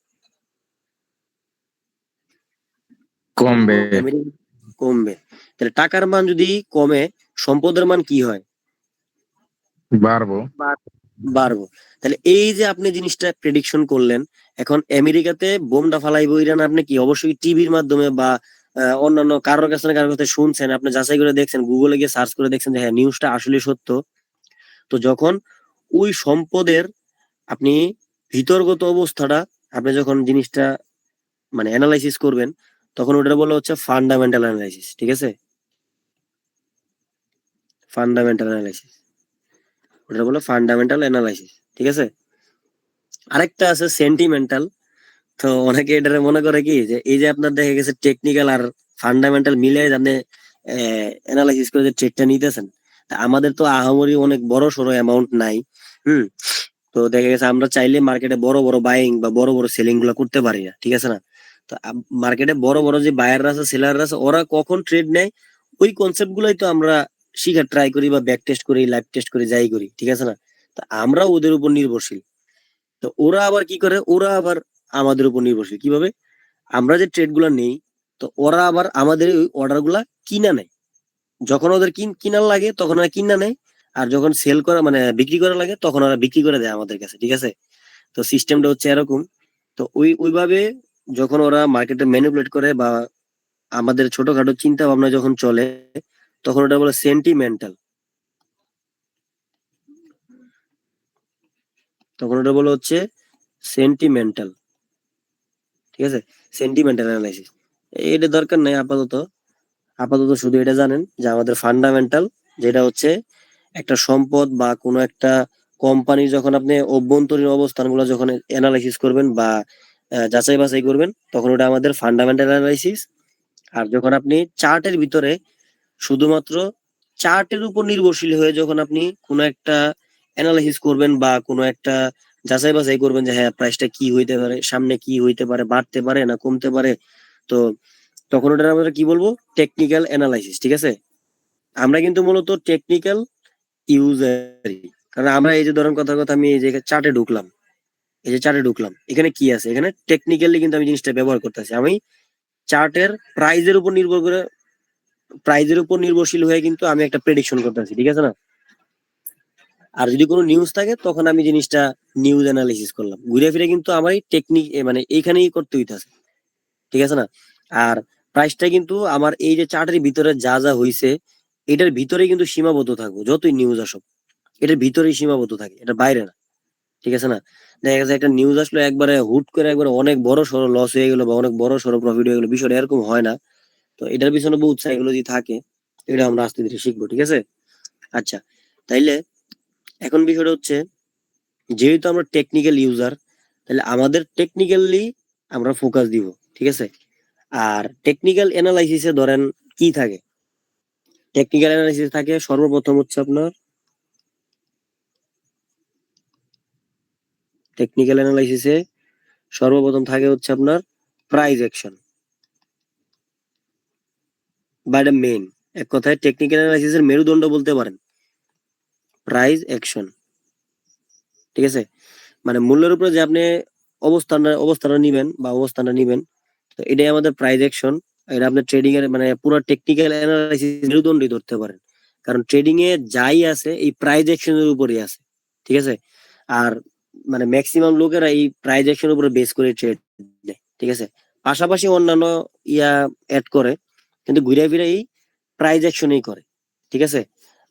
C: কমবে।
A: আমেরিকা কমবে। তাহলে টাকার মান যদি কমে, সম্পদের মান কি হয়?
C: বাড়বো।
A: বাড়বো। তাহলে এই যে আপনি জিনিসটা প্রেডিকশন করলেন, এখন আমেরিকাতে বোমটা ফালাইবো ইরান, আপনি কি অবশ্যই টিভির মাধ্যমে বা অন্যান্য কারোর কাছে না কারোর কাছে শুনছেন, আপনি যাচাই করে দেখছেন, গুগলে গিয়ে সার্চ করে দেখছেন যে হ্যাঁ নিউজটা আসলে সত্য। তো যখন ওই সম্পদের আপনি ভিতরগত অবস্থাটা আপনি যখন জিনিসটা মানে অ্যানালাইসিস করবেন, তখন ওটা বলা হচ্ছে ফান্ডামেন্টাল অ্যানালাইসিস। ঠিক আছে, ফান্ডামেন্টাল অ্যানালাইসিস, ওটা বলে ফান্ডামেন্টাল অ্যানালাইসিস। ঠিক আছে। আরেকটা আছে সেন্টিমেন্টাল। তো অনেকে এটা মনে করে কি, যে এই যে আপনার দেখা গেছে টেকনিক্যাল আর ফান্ডামেন্টাল মিলে আপনি অ্যানালাইসিস করে যে ট্রেডটা নিতেছেন, তা আমাদের তো আহামরি অনেক বড় সড়ো অ্যামাউন্ট নাই। হুম। তো দেখা গেছে আমরা চাইলে মার্কেটে বড় বড় বাইং বা বড় বড় সেলিং গুলা করতে পারি না। ঠিক আছে না? তো মার্কেটে বড় বড় যে বায়াররা আছে সেলাররা আছে ওরা কখন ট্রেড নেয় ওই কনসেপ্ট গুলাই তো আমরা শিখার ট্রাই করি বা ব্যাক টেস্ট করি লাইভ টেস্ট করি যাই করি, ঠিক আছে না? তো আমরা ওদের উপর নির্ভরশীল। তো ওরা আবার কি করে, ওরা আবার আমাদের উপর নির্ভরশীল কিভাবে, আমরা যে ট্রেড গুলা নেই তো ওরা আবার আমাদের ওই অর্ডার গুলা কিনা নেয়। যখন ওদের কিনার লাগে তখন ওরা কিনা নেয়, আর যখন সেল করা মানে বিক্রি করা লাগে তখন ওরা বিক্রি করে দেয় আমাদের কাছে, ঠিক আছে? তো সিস্টেমটা হচ্ছে এরকম। তো ওইভাবে যখন ওরা মার্কেটে ম্যানিপুলেট করে বা আমাদের ছোটখাটো চিন্তা ভাবনা যখন চলে তখন ওটা বলে সেন্টিমেন্টাল, তখন ওটা বলে হচ্ছে সেন্টিমেন্টাল, ঠিক আছে? সেন্টিমেন্টাল অ্যানালাইসিস এটা দরকার নাই আপাতত। আপাতত শুধু এটা জানেন যে আমাদের ফান্ডামেন্টাল যেটা হচ্ছে একটা সম্পদ বা কোনো একটা কোম্পানির যখন আপনি অভ্যন্তরীণ অবস্থানগুলো যখন অ্যানালাইসিস করবেন বা যাচাই বাছাই করবেন তখন ওটা আমাদের ফান্ডামেন্টাল অ্যানালাইসিস। আর যখন আপনি চার্টের ভিতরে শুধুমাত্র চার্টের উপর নির্ভরশীল হয়ে যখন আপনি কোনো একটা অ্যানালাইসিস করবেন বা কোনো একটা যাচাই বাছাই করবেন যে হ্যাঁ প্রাইসটা কি হইতে পারে, সামনে কি হইতে পারে, বাড়তে পারে না কমতে পারে, তো তখন ওটা আমরা কি বলবো, টেকনিক্যাল অ্যানালাইসিস, ঠিক আছে? আমরা কিন্তু মূলত টেকনিক্যাল ইউজারই, কারণ আমরা এই যে ধরেন কথার কথা আমি এই যে চার্টে ঢুকলাম, এই যে চার্টে ঢুকলাম এখানে কি আছে, এখানে টেকনিক্যালি কিন্তু আমি জিনিসটা ব্যবহার করতেছি। আমি চার্টের প্রাইজের উপর নির্ভর করে প্রাইজের উপর নির্ভরশীল হয়ে কিন্তু আমি একটা প্রেডিকশন করতেছি, ঠিক আছে না? আর যদি কোনো নিউজ থাকে তখন আমি জিনিসটা নিউজ অ্যানালিসিস করলাম, ঘুরে ফিরে কিন্তু আমার এই টেকনিক মানে এইখানেই করতে হইতাছে, ঠিক আছে না? আর প্রাইসটা কিন্তু আমার এই যে চার্টের ভিতরে যা যা হইছে এটার ভিতরে কিন্তু সীমাবদ্ধ থাকবো, যতই নিউজ আসুক এটার ভিতরেই সীমাবদ্ধ থাকে, এটা বাইরে না, ঠিক আছে না? দেখা গেছে একটা নিউজ আসলো একবারে হুট করে একবারে অনেক বড় সড়ো লস হয়ে গেলো বা অনেক বড় সড়ো প্রফিট হয়ে গেলো, বিষয়টা এরকম হয় না। তো এটার পিছনে বহুত সাইকোলজি থাকে, এটা আমরা আস্তে ধীরে শিখবো, ঠিক আছে? আচ্ছা, তাইলে এখন বিষয়টা হচ্ছে যেহেতু আমরা টেকনিক্যাল ইউজার তাহলে আমাদের টেকনিক্যালি আমরা ফোকাস দিব, ঠিক আছে? আর টেকনিক্যাল অ্যানালাইসিসে ধরেন কি থাকে, টেকনিক্যাল অ্যানালাইসিস থাকে সর্বপ্রথম হচ্ছে আপনার টেকনিক্যাল অ্যানালাইসিসে সর্বপ্রথম থাকে হচ্ছে আপনার প্রাইস অ্যাকশন বা এটা মেইন, এক কথায় টেকনিক্যাল অ্যানালাইসিসের মেরুদণ্ড বলতে পারেন প্রাইস অ্যাকশন, ঠিক আছে? মানে মূল্যের উপরে যে আপনি অবস্থানটা নিবেন বা অবস্থানটা নিবেন, তো এটাই আমাদের প্রাইস অ্যাকশন। এটা আপনার ট্রেডিং এর মানে পুরো টেকনিক্যাল অ্যানালাইসিস মেরুদণ্ডই ধরতে পারেন, কারণ ট্রেডিং এ যাই আছে এই প্রাইস অ্যাকশনের উপরই আছে, ঠিক আছে? আর মানে ম্যাক্সিমাম লোকেরা এই প্রাইস অ্যাকশনের উপরে বেস করে ট্রেড দেয়, ঠিক আছে? পাশাপাশি অন্যান্য ইয়া অ্যাড করে, কিন্তু ঘুরে ফিরে এই প্রাইস অ্যাকশনই করে, ঠিক আছে?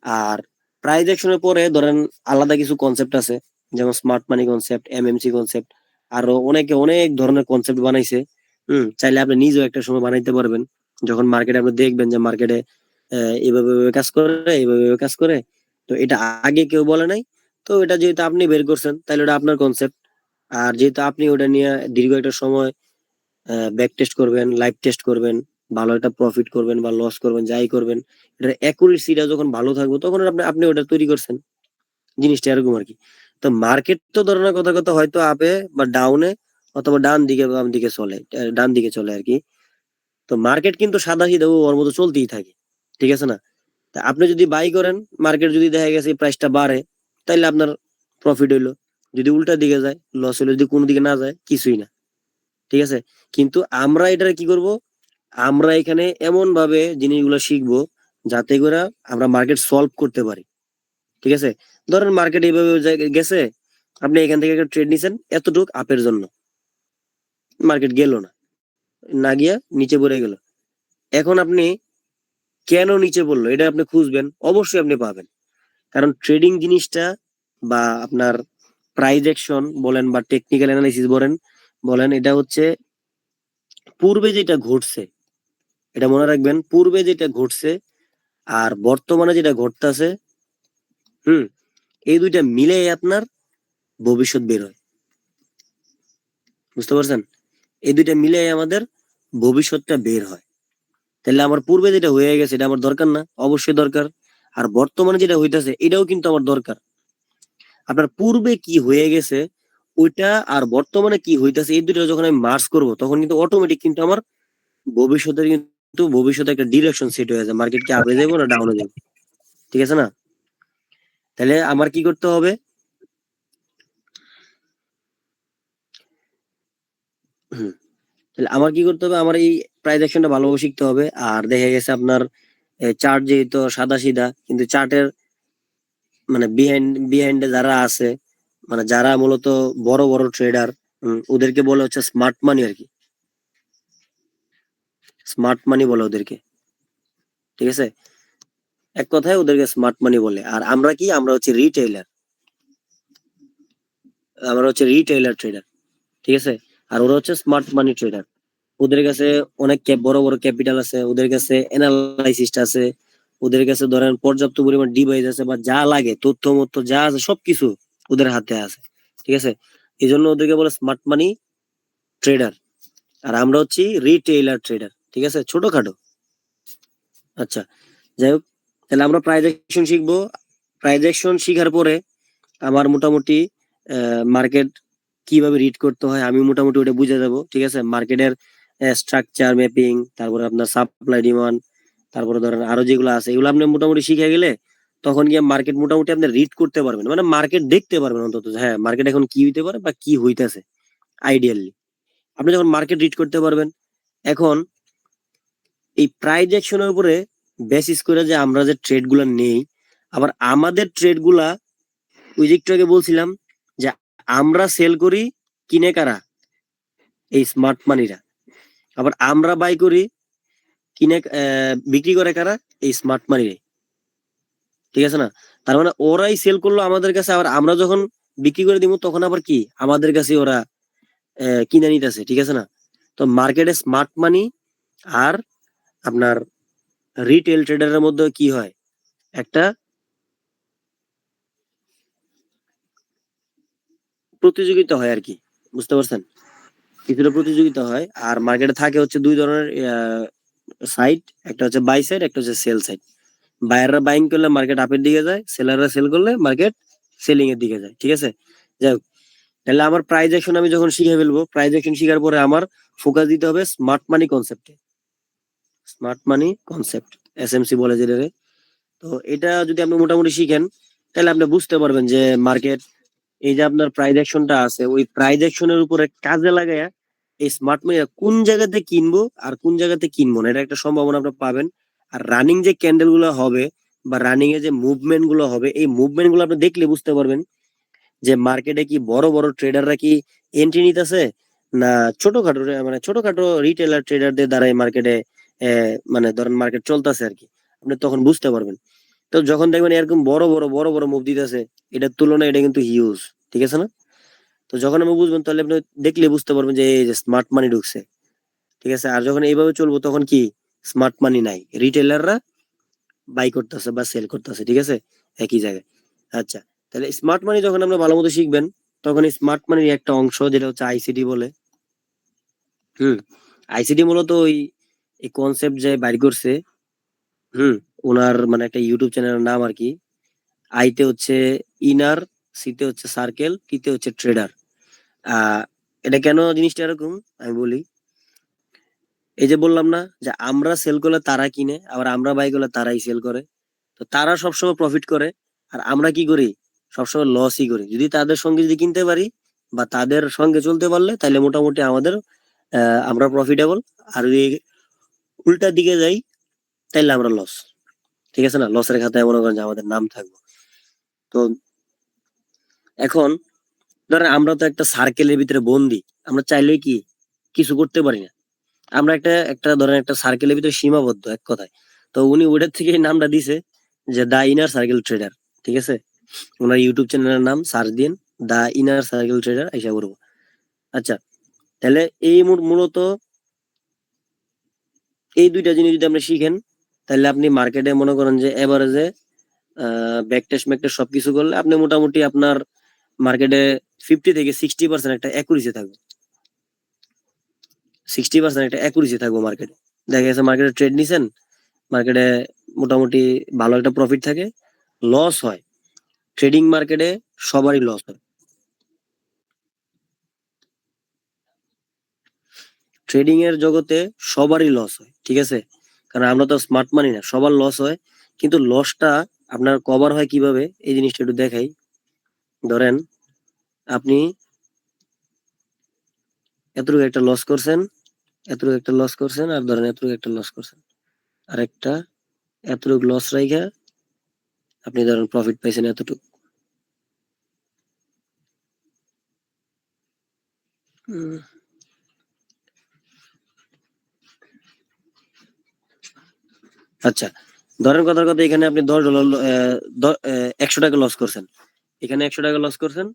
A: আর প্রাইস অ্যাকশনের পরে ধরেন আলাদা কিছু কনসেপ্ট আছে, যেমন smart money concept, MMC concept, আরো অনেকে অনেক ধরনের কনসেপ্ট বানাইছে। চাইলে আপনি নিজেও একটা সময় বানাইতে পারবেন, যখন মার্কেটে আপনি দেখবেন যে মার্কেটে এইভাবে এইভাবে কাজ করে, এইভাবে এইভাবে কাজ করে, তো এটা আগে কেউ বলে নাই, তো এটা যেহেতু আপনি বের করছেন তাহলে ওটা আপনার কনসেপ্ট। আর যেহেতু আপনি ওটা নিয়ে দীর্ঘ একটা সময় ব্যাক টেস্ট করবেন, লাইভ টেস্ট করবেন, ভালো একটা প্রফিট করবেন বা লস করবেন, যাই করবেন, এটার অ্যাকুরেসিটা যখন ভালো থাকবে তখন আপনি আপনি ওটা তৈরি করছেন, জিনিসটা এরকম আর কি। তো মার্কেট তো ধরনের কথা কথা হয়তো আপে বা ডাউনে অথবা ডান দিকে বাম দিকে চলে, ডান দিকে চলে আর কি। তো মার্কেট কিন্তু সাদা সিধা ওর মতো চলতেই থাকে, ঠিক আছে না? তা আপনি যদি বাই করেন, মার্কেট যদি দেখা গেছে প্রাইসটা বাড়ে তাইলে আপনার প্রফিট হইলো, যদি উল্টা দিকে যায় লস হইলো, যদি কোনো দিকে না যায় কিছুই না, ঠিক আছে? কিন্তু আমরা এটা কি করব, আমরা এখানে এমন ভাবে জিনিসগুলো শিখবো যাতে করে আমরা মার্কেট সলভ করতে পারি, ঠিক আছে? ধরেন মার্কেট এইভাবে গেছে, আপনি এখান থেকে একটা ট্রেড নিছেন এতটুক আপের জন্য, মার্কেট গেল না, না গিয়া নিচে পড়ে গেল। এখন আপনি কেন নিচে পড়লো এটা আপনি খুঁজবেন, অবশ্যই আপনি পাবেন, কারণ ট্রেডিং জিনিসটা বা আপনার প্রাইস অ্যাকশন বলেন বা টেকনিক্যাল অ্যানালাইসিস বলেন বলেন এটা হচ্ছে পূর্বে যেটা ঘটছে, এটা মনে রাখবেন, পূর্বে যেটা ঘটছে আর বর্তমানে যেটা ঘটতেছে, হুম, এই দুইটা মিলে আপনার ভবিষ্যৎ বের হয়, বুঝতে পারছেন? এই দুইটা মিলে আমাদের ভবিষ্যৎটা বের হয়। তাহলে আমার পূর্বে যেটা হয়ে গেছে এটা আমার দরকার না? অবশ্যই দরকার। আর বর্তমানে যেটা হইতাছে এটাও কিন্তু আমার দরকার। আপনার পূর্বে কি হয়ে গেছে ওইটা আর বর্তমানে কি হইতাছে এই দুটো যখন আমি মার্চ করব তখন কিন্তু অটোমেটিক কিন্তু আমার ভবিষ্যতে একটা ডিরেকশন সেট হয়ে যায়, মার্কেট কি আপে যাবো না ডাউনে যাবো, ঠিক আছে না? তাহলে আমার কি করতে হবে? হুম, তাহলে আমার কি করতে হবে? আমার এই প্রাইস অ্যাকশনটা ভালোভাবে শিখতে হবে। আর দেখা গেছে আপনার চার্ট যেহেতু সাদা সিধা, কিন্তু চার্টের মানে বিহাইন্ডে যারা আছে, মানে যারা মূলত বড় বড় ট্রেডার, ওদেরকে বলে হচ্ছে স্মার্ট মানি আর কি, স্মার্ট মানি বলে ওদেরকে, ঠিক আছে? এক কথায় ওদেরকে স্মার্ট মানি বলে। আর আমরা কি, আমরা হচ্ছে রিটেইলার, আমরা হচ্ছে রিটেইলার ট্রেডার, ঠিক আছে? আর ওরা হচ্ছে স্মার্ট মানি ট্রেডার। ওদের কাছে অনেক বড় বড় ক্যাপিটাল আছে, ওদের কাছে অ্যানালাইসিস আছে, ওদের কাছে ধরেন পর্যাপ্ত পরিমাণ ডিভাইস আছে, বা যা লাগে তথ্য মথ্য যা আছে সবকিছু ওদের হাতে আছে, ঠিক আছে? এই জন্য ওদেরকে বলে স্মার্ট মানি ট্রেডার। আর আমরা হচ্ছি রিটেইলার ট্রেডার, ঠিক আছে, ছোটখাটো। আচ্ছা, যাই হোক, তাহলে আমরা প্রাইস অ্যাকশন শিখবো। প্রাইস অ্যাকশন শিখার পরে আমার মোটামুটি মার্কেট কিভাবে রিড করতে হয় আমি মোটামুটি ওটা বুঝে যাবো, ঠিক আছে? মার্কেটের স্ট্রাকচার ম্যাপিং, তারপরে আপনার সাপ্লাই ডিমান্ড, তারপরে ধরেন আরো যেগুলো আছে এগুলো আপনি মোটামুটি শিখে গেলে তখন গিয়ে মার্কেট মোটামুটি আপনি রিড করতে পারবেন, মানে মার্কেট দেখতে পারবেন অন্তত, হ্যাঁ মার্কেট এখন কি হইতে পারে বা কি হইতেছে। আইডিয়ালি আপনি যখন মার্কেট রিড করতে পারবেন, এখন এই প্রাইস অ্যাকশনের উপরে বেসিস করে যে আমরা যে ট্রেড গুলা নেই, আবার আমাদের ট্রেড গুলা ওই যে একটু আগে বলছিলাম যে আমরা সেল করি, কিনে কারা? এই স্মার্ট মানিরা। আবার আমরা বাই করি, কিনে বিক্রি করে কারা? এই স্মার্ট মানি, ঠিক আছে না? তার মানে ওরাই সেল করলো আমাদের কাছে, আবার আমরা যখন বিক্রি করে দিব তখন আবার কি আমাদের কাছে ওরা কিনে নিতেছে, ঠিক আছে না? তো মার্কেটে স্মার্ট মানি আর আপনার রিটেল ট্রেডারের মধ্যে কি হয়, একটা প্রতিযোগিতা হয় আর কি, বুঝতে পারছেন? কিছুটা প্রতিযোগিতা হয়। আর মার্কেটে থাকে হচ্ছে দুই ধরনের সাইড, একটা হচ্ছে বাই সাইড, একটা হচ্ছে সেল সাইড। বায়াররা বাইং করলে মার্কেট আপের দিকে যায়, সেলাররা সেল করলে মার্কেট সেলিং এর দিকে যায়, ঠিক আছে? যাই হোক, তাহলে আমার প্রাইস অ্যাকশন আমি যখন শিখে ফেলবো, প্রাইস অ্যাকশন শিখার পরে আমার ফোকাস দিতে হবে স্মার্ট মানি কনসেপ্টে। স্মার্ট মানি কনসেপ্ট, এসএমসি বলে যেটা। তো এটা যদি আপনি মোটামুটি শিখেন তাহলে আপনি বুঝতে পারবেন যে মার্কেট, এই যে আপনার প্রাইস অ্যাকশনটা আছে ওই প্রাইস অ্যাকশনের উপরে কাজে লাগায়া এই স্মার্ট মানি কোন জায়গাতে কিনবো আর কোন জায়গাতে কিনবো না, এটা একটা সম্ভাবনা আপনি পাবেন। আর রানিং যে ক্যান্ডেল গুলো হবে বা রানিং এ যে মুভমেন্ট গুলো হবে, এই মুভমেন্ট গুলো আপনি দেখলে বুঝতে পারবেন যে মার্কেটে কি বড় বড় ট্রেডাররা কি এন্ট্রি নিতেছে, না ছোটখাটো মানে ছোটখাটো রিটেলার ট্রেডারদের দ্বারা এই মার্কেটে মানে ধরেন মার্কেট চলতেছে আর কি, আপনি তখন বুঝতে পারবেন। তো যখন দেখবেন এরকম বড় বড় মুভ দিতেছে, এটার তুলনায় এটা কিন্তু হিউজ, ঠিক আছে না? তো যখন আমি বুঝবেন তাহলে আপনি দেখলে বুঝতে পারবেন যে এই যে স্মার্ট মানি ঢুকছে, ঠিক আছে? আর যখন এইভাবে চলবো তখন কি স্মার্ট মানি নাই, রিটেলাররা বাই করতেছে বা সেল করতেছে, ঠিক আছে, একই জায়গায়। আচ্ছা, তাহলে স্মার্ট মানি যখন আমরা ভালো মতো শিখবেন তখন স্মার্ট মানির একটা অংশ যেটা হচ্ছে আইসিডি বলে। হুম, আইসিডি মূলত ওই এই কনসেপ্ট যে বাইর করছে, হুম, ওনার মানে একটা ইউটিউব চ্যানেলের নাম আর কি। আইতে হচ্ছে ইনার, সিতে হচ্ছে সার্কেল, টিতে হচ্ছে ট্রেডার। আহ এটা কেন জিনিসটা এরকম আমি বলি। এই যে বললাম না যে আমরা সেল করলে তারা কিনে, আবার আমরা বাই করলে তারাই সেল করে। তো তারা সবসময় প্রফিট করে, আর আমরা কি করি? সবসময় লসই করি। যদি তাদের সঙ্গে যদি কিনতে পারি বা তাদের সঙ্গে চলতে পারলে তাহলে মোটামুটি আমাদের আমরা প্রফিটেবল। আর যদি উল্টার দিকে যাই তাহলে আমরা লস, ঠিক আছে না? লসের খাতায় মনে করেন যে আমাদের নাম থাকবে। তো এখন ধরেন আমরা তো একটা সার্কেলের ভিতরে বন্দি, আমরা চাইলেই কি কিছু করতে পারি না। আমরা একটা একটা ধরেন একটা সার্কেলের ভিতরে সীমাবদ্ধ, এক কথায়। তো উনি ওটার থেকে এই নামটা দিছে যে দা ইনার সার্কেল ট্রেডার, ঠিক আছে? ওনার ইউটিউব চ্যানেলের নাম সার্চ দিন, দা ইনার সার্কেল ট্রেডার, আইসা করবো। আচ্ছা, তাহলে এই মূলত এই দুইটা জিনিস যদি আপনি শিখেন তাহলে আপনি মার্কেটে মনে করেন যে এভারেজে ব্যাকটেস্ট ম্যাকটেস্ট সবকিছু করলে আপনি মোটামুটি আপনার মার্কেটে 50 থেকে 60% একটা অ্যাকুরেসি থাকবে। 60% একটা অ্যাকুরেসি থাকবে মার্কেটে। দেখা গেছে মার্কেটে ট্রেড নিছেন, মার্কেটে মোটামুটি ভালো একটা প্রফিট থাকে, লস হয়। ট্রেডিং মার্কেটে সবারই লস হয়। ট্রেডিং এর জগতে সবারই লস হয়, ঠিক আছে? কারণ আমরা তো স্মার্ট মানি না, সবার লস হয়। কিন্তু লসটা আপনার কভার হয় কিভাবে, এই জিনিসটা একটু দেখাই। ধরেন আপনি এতটুকু একটা লস করছেন, এতটুকু একটা লস করছেন, আর ধরেন এতটুকু একটা লস করছেন, আর একটা এতটুকু লস রাইখা আপনি ধরেন প্রফিট পাইছেন এতটুকু। উম, আচ্ছা, ধরেন কথার কথা এখানে আপনি $10 100 টাকা লস করছেন, এখানে 100 টাকা লস করছেন,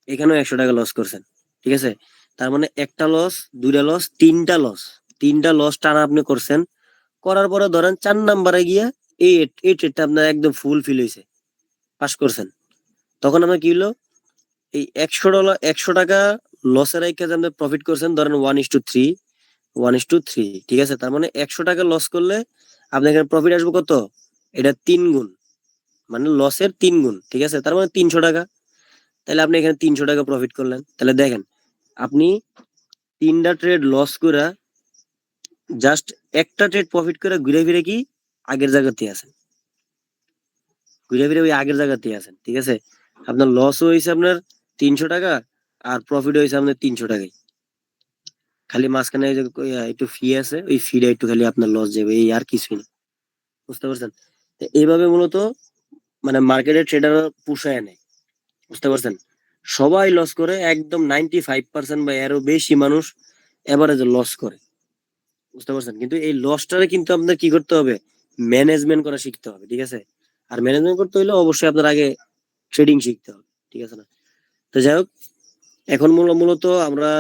A: এখানেও 100 টাকা লস করছেন, ঠিক আছে? তার মানে একটা লস, দুইটা লস, তিনটা লস টানা আপনি করছেন। করার পরে ধরেন 4 নাম্বারে গিয়া এই ট্রেডটা আপনার একদম ফুল ফিল হয়েছে, পাস করছেন। তখন আপনার কি হলো, এই $100 100 টাকা লসের আইকে যে আপনি প্রফিট করছেন ধরেন 1:3, 1:3, ঠিক আছে? তার মানে 100 টাকা লস করলে আপনার এখানে প্রফিট আসবে কত? এটা 3 গুণ, মানে লসের 3 গুণ, ঠিক আছে? তার মানে 300 টাকা। তাহলে আপনি এখানে 300 টাকা প্রফিট করলেন। তাহলে দেখেন, আপনি 3টা ট্রেড লস করে জাস্ট একটা ট্রেড প্রফিট করে ঘুরে ফিরে কি আগের জায়গাতেই আছেন, ঘুরে ফিরে ওই আগের জায়গাতেই আছেন, ঠিক আছে? আপনার লসও হয়েছে আপনার 300 টাকা, আর প্রফিট হয়েছে আপনার 300 টাকাই। খালি মাঝখানে এই যে একটু ফি আছে, ওই ফিটা একটু খালি আপনার লস যাবে, এই আর কিছুই না। বুঝতে পারছেন? তো এইভাবে মূলত মানে মার্কেটের ট্রেডার পুষায় নেয়। বুঝতে পারছেন? সবাই লস করে, একদম 95% বা এরও বেশি মানুষ এভারেজে লস করে। বুঝতে পারছেন? কিন্তু এই লসটারে কিন্তু আপনার কি করতে হবে, ম্যানেজমেন্ট করা শিখতে হবে, ঠিক আছে? আর ম্যানেজমেন্ট করতে হলে অবশ্যই আপনার আগে ট্রেডিং শিখতে হবে, ঠিক আছে না? তো যাই হোক, এখন মূলত আমরা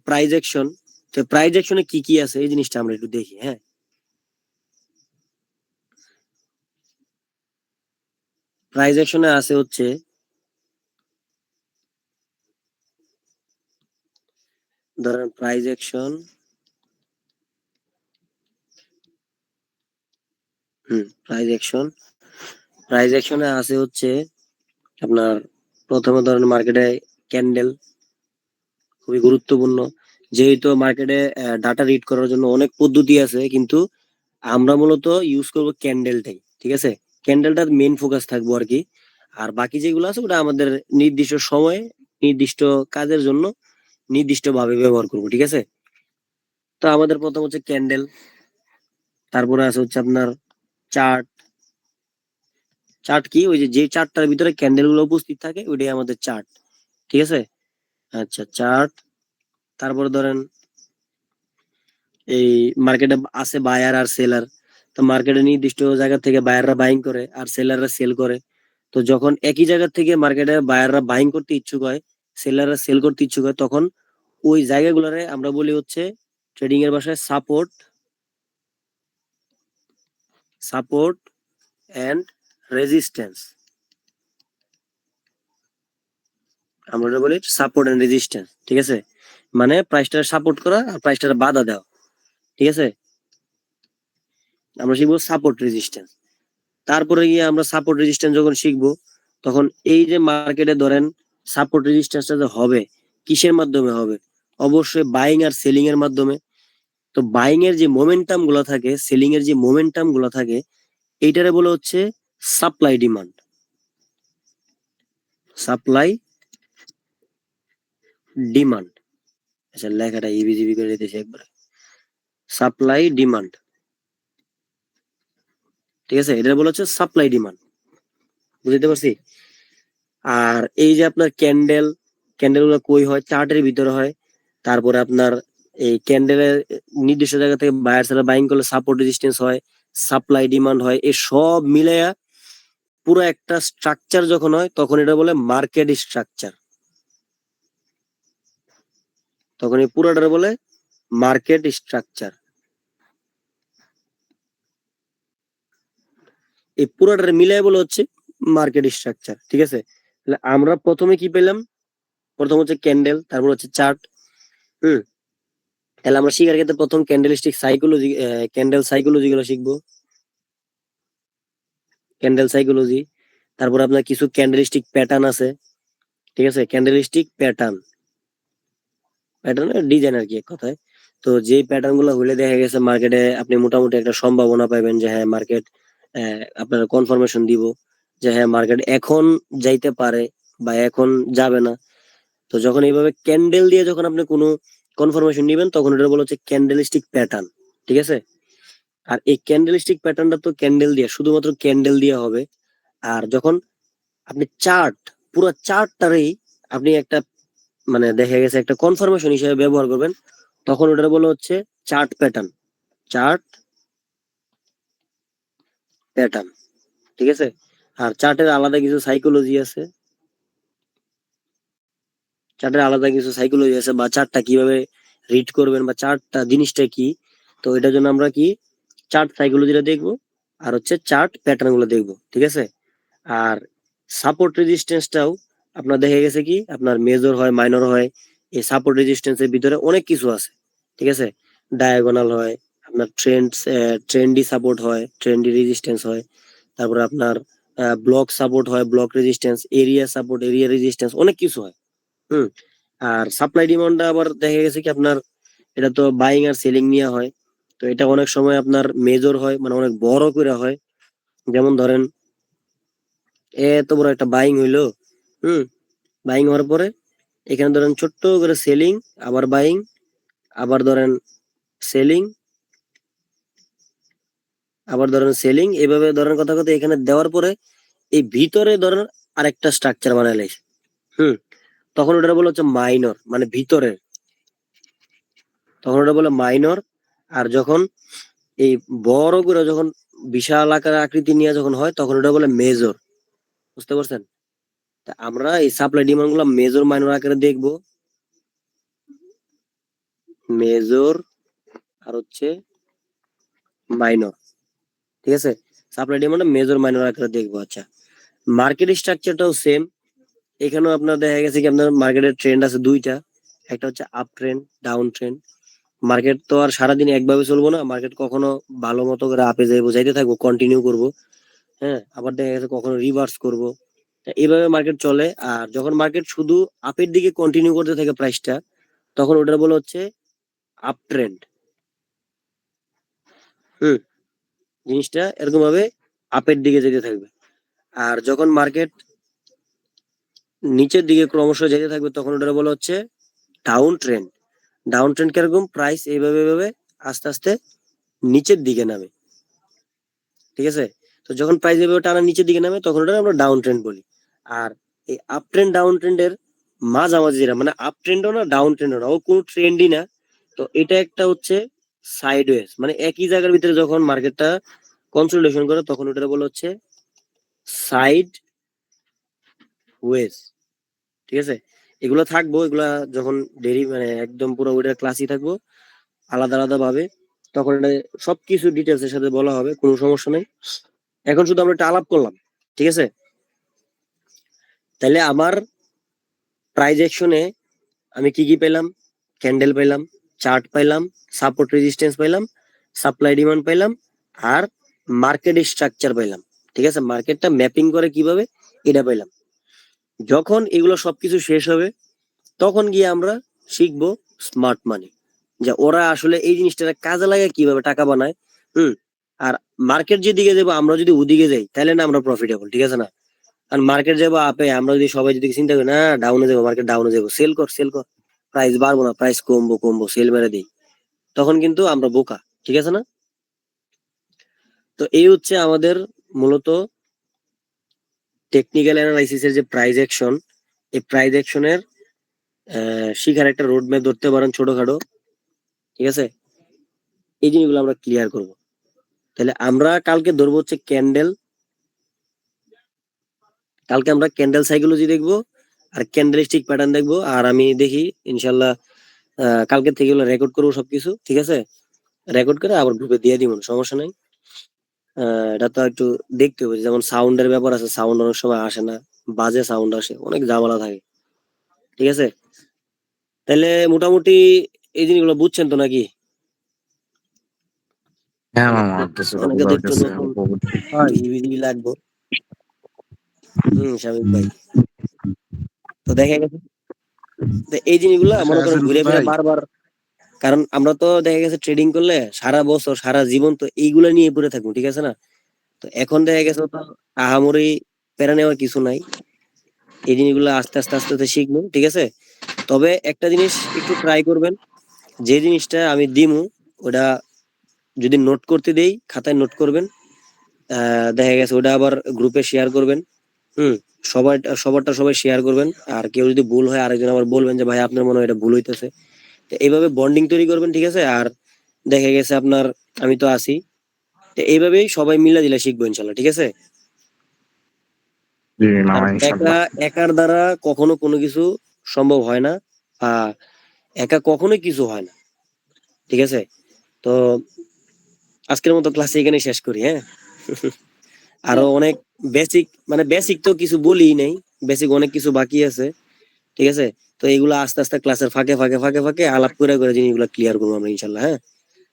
A: প্রাইজ অ্যাকশন, তো প্রাইজ অ্যাকশনে কি কি আছে এই জিনিসটা আমরা একটু দেখি। হ্যাঁ, প্রাইজ অ্যাকশনে আছে হচ্ছে, ধরেন প্রাইজ অ্যাকশন, প্রাইজ অ্যাকশনে আছে হচ্ছে আপনার প্রথমে ধরেন মার্কেটে ক্যান্ডেল খুবই গুরুত্বপূর্ণ। যেহেতু মার্কেটে ডাটা রিড করার জন্য অনেক পদ্ধতি আছে, কিন্তু আমরা মূলত ইউজ করব ক্যান্ডেলটাই, ঠিক আছে? ক্যান্ডেলটার মেইন ফোকাস থাকবো আর কি। আর বাকি যেগুলো আছে ওটা আমাদের নির্দিষ্ট সময়ে নির্দিষ্ট কাজের জন্য নির্দিষ্ট ভাবে ব্যবহার করব, ঠিক আছে? তো আমাদের প্রথম হচ্ছে ক্যান্ডেল, তারপরে আছে হচ্ছে আপনার চার্ট। চার্ট কি, ওই যে চার্টটার ভিতরে ক্যান্ডেল গুলো উপস্থিত থাকে ওইটাই আমাদের চার্ট, ঠিক আছে? আচ্ছা, চার্ট। তারপরে ধরেন এই মার্কেটে আছে বায়ার আর সেলার। তো মার্কেটে নির্দিষ্ট জায়গা থেকে বায়াররা বাইং করে আর সেলাররা সেল করে। তো যখন একই জায়গা থেকে মার্কেটে বায়াররা বাইং করতে ইচ্ছুক হয়, সেলাররা সেল করতে ইচ্ছুক হয়, তখন ওই জায়গাগুলোরে আমরা বলি হচ্ছে ট্রেডিং এর ভাষায় সাপোর্ট এন্ড রেজিস্ট্যান্স। আমরা ওটা বলি সাপোর্ট এন্ড রেজিস্ট্যান্স, ঠিক আছে? মানে প্রাইসটা সাপোর্ট করা আর প্রাইসটা বাধা দেওয়া, ঠিক আছে? আমরা শিখবো সাপোর্ট রেজিস্ট্যান্স। তারপরে গিয়ে আমরা সাপোর্ট রেজিস্ট্যান্স যখন শিখবো, তখন এই যে মার্কেটে ধরেন সাপোর্ট রেজিস্ট্যান্সটা যে হবে, কিসের মাধ্যমে হবে? অবশ্যই বাইং আর সেলিং এর মাধ্যমে। তো বাইং এর যে মোমেন্টাম গুলো থাকে, সেলিং এর যে মোমেন্টাম গুলো থাকে, এইটারে বলে হচ্ছে সাপ্লাই ডিমান্ড। Supply demand. আচ্ছা, লেখাটা ইবিজিবি করে দিতেছি একবার। সাপ্লাই ডিমান্ড, ঠিক আছে? এটা বলে হচ্ছে সাপ্লাই ডিমান্ড। বুঝতে পারছি? আর এই যে আপনার ক্যান্ডেল গুলো কই হয়, চার্টের ভিতরে হয়। তারপরে আপনার এই ক্যান্ডেলের নির্দিষ্ট জায়গা থেকে বায়ার সেলার বাইং করলে সাপোর্ট রেজিস্ট্যান্স হয়, সাপ্লাই ডিমান্ড হয়, এই সব মিলাইয়া পুরো একটা স্ট্রাকচার যখন হয় তখন এটা বলে মার্কেট স্ট্রাকচার। তখন এই পুরোটার বলে মার্কেট স্ট্রাকচার। এই পুরোটার মিলাই বলে হচ্ছে মার্কেট স্ট্রাকচার, ঠিক আছে? তাহলে আমরা প্রথমে কি পেলাম? প্রথম হচ্ছে ক্যান্ডেল, তারপর হচ্ছে চার্ট। হুম। তাহলে আমরা শিখার ক্ষেত্রে প্রথম ক্যান্ডেল সাইকোলজি গুলো শিখবো, ক্যান্ডেল সাইকোলজি। তারপর আপনার কিছু ক্যান্ডেলিস্টিক প্যাটার্ন আছে, ঠিক আছে? ক্যান্ডেলিস্টিক প্যাটার্ন, প্যাটার্ন ডিজাইন আর কি এক কথায়। তো যেই প্যাটার্ন গুলো হলে দেখা গেছে মার্কেটে আপনি মোটামুটি একটা সম্ভাবনা পাবেন যে হ্যাঁ মার্কেট আপনার কনফার্মেশন দিব যে হ্যাঁ মার্কেট এখন যাইতে পারে বা এখন যাবে না। তো যখন এইভাবে ক্যান্ডেল দিয়ে যখন আপনি কোনো কনফার্মেশন নিবেন তখন এটা বলা হচ্ছে ক্যান্ডেলস্টিক প্যাটার্ন, ঠিক আছে? আর এই ক্যান্ডেলস্টিক প্যাটার্নটা তো ক্যান্ডেল দিয়ে, শুধুমাত্র ক্যান্ডেল দিয়ে হবে। আর যখন আপনি চার্ট, পুরো চার্টটারই আপনি একটা মানে দেখা গেছে একটা কনফার্মেশন হিসেবে ব্যবহার করবেন, তখন ওটা বলা হচ্ছে চার্ট প্যাটার্ন। চার্ট প্যাটার্ন, ঠিক আছে? আর চার্টের আলাদা কিছু সাইকোলজি আছে, চার্টের আলাদা কিছু সাইকোলজি আছে, বা চার্টটা কিভাবে রিড করবেন বা চার্টটা জিনিসটা কি। তো এটার জন্য আমরা কি চার্ট সাইকোলজিটা দেখবো, আর হচ্ছে চার্ট প্যাটার্ন গুলো দেখবো, ঠিক আছে? আর সাপোর্ট রেজিস্ট্যান্সটাও আপনার দেখা গেছে কি আপনার মেজর হয় মাইনর হয়। এই সাপোর্ট রেজিস্ট্যান্সের ভিতরে অনেক কিছু আছে, ঠিক আছে? ডায়াগোনাল হয়, আপনার ট্রেন্ডি সাপোর্ট হয়, ট্রেন্ডি রেজিস্ট্যান্স হয়, তারপরে আপনার ব্লক সাপোর্ট হয়, block resistance, area support, area resistance, অনেক কিছু হয়। হুম। আর সাপ্লাই ডিমান্ডটা আবার দেখা গেছে কি আপনার এটা তো বাইং আর সেলিং নিয়ে হয়। তো এটা অনেক সময় আপনার মেজর হয়, মানে অনেক বড় করে হয়। যেমন ধরেন এত বড় একটা বাইং হইলো, হুম, বাইং হওয়ার পরে এখানে ধরেন ছোট্ট করে সেলিং, আবার বাইং, আবার ধরেন সেলিং, আবার ধরেন সেলিং, এভাবে ধরেন কথা কথা এখানে দেওয়ার পরে এই ভিতরে ধরেন আরেকটা স্ট্রাকচার বানাইলে, হুম, তখন ওটা বলে হচ্ছে মাইনর, মানে ভিতরের, তখন ওটা বলে মাইনর। আর যখন এই বড় করে যখন বিশাল আকার আকৃতি নিয়ে যখন হয় তখন ওটা বলে মেজর, বুঝতে পারছেন? তা আমরা এই সাপ্লাই ডিমান্ড গুলো মেজর মাইনর আকারে দেখবো, মেজর আর হচ্ছে মাইনর, ঠিক আছে? সাপ্লাই ডিমান্ড মেজর মাইনর আকারে দেখবো। আচ্ছা, মার্কেট স্ট্রাকচারটাও সেম। এখানেও আপনার দেখা গেছে কি আপনার মার্কেটের ট্রেন্ড আছে দুইটা, একটা হচ্ছে up trend, down trend. Market তো আর সারাদিন একভাবে চলবো না, মার্কেট কখনো ভালো মতো করে আপে যাইবো, যাইতে থাকবো, কন্টিনিউ করব, হ্যাঁ, আবার দেখা গেছে কখনো রিভার্স করব। এইভাবে মার্কেট চলে। আর যখন মার্কেট শুধু আপের দিকে কন্টিনিউ করতে থাকে প্রাইসটা, তখন ওটার বলে হচ্ছে আপ ট্রেন্ড। হুম, জিনিসটা এরকম ভাবে আপের দিকে যেতে থাকবে। আর যখন মার্কেট নিচের দিকে ক্রমশ যেতে থাকবে তখন ওটার বলা হচ্ছে ডাউন ট্রেন্ড। ডাউন ট্রেন্ড কিরকম, প্রাইস এইভাবে এইভাবে আস্তে আস্তে নিচের দিকে নামে, ঠিক আছে? তো যখন প্রাইস এইভাবে টানা নিচের দিকে নামে তখন ওটা আমরা ডাউন ট্রেন্ড বলি। আর এই আপ ট্রেন্ড ডাউন ট্রেন্ডের মাঝামাঝি যেটা, মানে আপ ট্রেন্ডও না ডাউন ট্রেন্ডও না, ও কোনো ট্রেন্ডই না। তো এটা একটা হচ্ছে সাইডওয়েজ, মানে একই জায়গার ভিতরে যখন মার্কেটটা কনসলিডেশন করে তখন ওটা বলা হচ্ছে সাইড ওয়েজ, ঠিক আছে? এগুলো থাকবো, এগুলা যখন মানে একদম পুরো ওইটার ক্লাসই থাকবো আলাদা আলাদা ভাবে, তখন এটা সবকিছু ডিটেলস এর সাথে বলা হবে, কোনো সমস্যা নেই। এখন শুধু আমরা একটা আলাপ করলাম, ঠিক আছে? তাহলে আমার প্রাইজ অ্যাকশনে আমি কি কি পেলাম? ক্যান্ডেল পেলাম, চার্ট পাইলাম, সাপোর্ট রেজিস্ট্যান্স পাইলাম, সাপ্লাই ডিমান্ড পাইলাম, আর মার্কেট স্ট্রাকচার পাইলাম, ঠিক আছে? মার্কেটটা ম্যাপিং করে কিভাবে এটা পাইলাম। যখন এগুলো সবকিছু শেষ হবে তখন গিয়ে আমরা শিখবো স্মার্ট মানি, যে ওরা আসলে এই জিনিসটা কাজে লাগে কিভাবে টাকা বানায়। হুম। আর মার্কেট যেদিকে যাবো আমরা যদি ওদিকে যাই তাহলে না আমরা প্রফিটেবল, ঠিক আছে না? আর মার্কেট যাবো আপে, আমরা যদি সবাই যদি চিন্তা করি না ডাউনে যাবো, মার্কেট ডাউনে যাবো, সেল কর সেল কর, প্রাইস বাড়বো না, প্রাইস কমবো কমবো, সেল মেরে দিই, তখন কিন্তু আমরা বোকা, ঠিক আছে না? তো এই হচ্ছে আমাদের মূলত টেকনিক্যাল অ্যানালাইসিস এর যে প্রাইস অ্যাকশন, এই প্রাইস অ্যাকশনের শিখার একটা রোড ম্যাপ ধরতে পারেন ছোটখাটো, ঠিক আছে? এই জিনিসগুলো আমরা ক্লিয়ার করব। তাহলে আমরা কালকে ধরবো হচ্ছে ক্যান্ডেল, কালকে আমরা ক্যান্ডেল সাইকোলজি দেখবো আর ক্যান্ডেলস্টিক প্যাটার্ন দেখবো। আর আমি দেখি ইনশাল্লাহ কালকে থেকে এগুলো রেকর্ড করবো সবকিছু, ঠিক আছে? রেকর্ড করে আবার গ্রুপে দিয়ে দিব, সমস্যা নাই। এটা তো একটু দেখতে হবে, যেমন সাউন্ডের ব্যাপার আছে, সাউন্ড অনেক সময় আসে না, বাজে সাউন্ড আসে, অনেক ঝামেলা থাকে, ঠিক আছে? তাহলে মোটামুটি এই জিনিসগুলো বুঝছেন তো নাকি?
C: হ্যাঁ মামা, কিছুটা
A: অনেকে
C: বোঝা
A: তো একটু
C: গেছে।
A: নতুন
B: হয়।
A: বিজি বিজি লাগবে। শামিক ভাই, তো দেখা গেছে যে এই জিনিসগুলো মনে
B: বাসায়
A: করেন
B: আছেন
A: ঘুরে ফিরে
B: ভাই?
A: বারবার কারণ আমরা তো দেখা গেছে ট্রেডিং করলে সারা বছর সারা জীবন তো এইগুলা নিয়ে পড়ে থাকবো, ঠিক আছে না? তো এখন দেখা গেছে তো আহামরি প্যারা নেওয়ার কিছু নাই, এই জিনিসগুলো আস্তে আস্তে আস্তে আস্তে শিখবো, ঠিক আছে? তবে একটা জিনিস একটু ট্রাই করবেন, যে জিনিসটা আমি দিমু ওটা যদি নোট করতে দেই খাতায় নোট করবেন, দেখা গেছে ওটা আবার গ্রুপে শেয়ার করবেন। হুম, সবারটা সবাই শেয়ার করবেন। আর কেউ যদি ভুল হয় আরেকজন আবার বলবেন যে ভাই আপনার মনে হয় এটা ভুল হইতেছে। তো এইভাবে বন্ডিং তৈরি করবেন, ঠিক আছে? আর দেখা গেছে আপনার আমি তো আছি, তো এইভাবেই সবাই মিলা দিলা শিখবো ইনশাল্লাহ, ঠিক আছে?
C: জি
A: আর
C: মামা
A: একা
C: ইনশাল্লাহ।
A: একার দ্বারা কখনো কোনো কিছু সম্ভব হয় না, একা কখনোই কিছু হয় না, ঠিক আছে? তো আজকের মতো ক্লাস এখানে শেষ করি, হ্যাঁ? আরো অনেক বেসিক, মানে বেসিক তো কিছু বলি নাই, বেসিক অনেক কিছু বাকি আছে, ঠিক আছে? তো এগুলো আস্তে আস্তে ক্লাসের ফাঁকে ফাঁকে ফাঁকে ফাঁকে আলাপ করে করে জিনিসগুলো ক্লিয়ার করবো আমরা ইনশাল্লাহ, হ্যাঁ?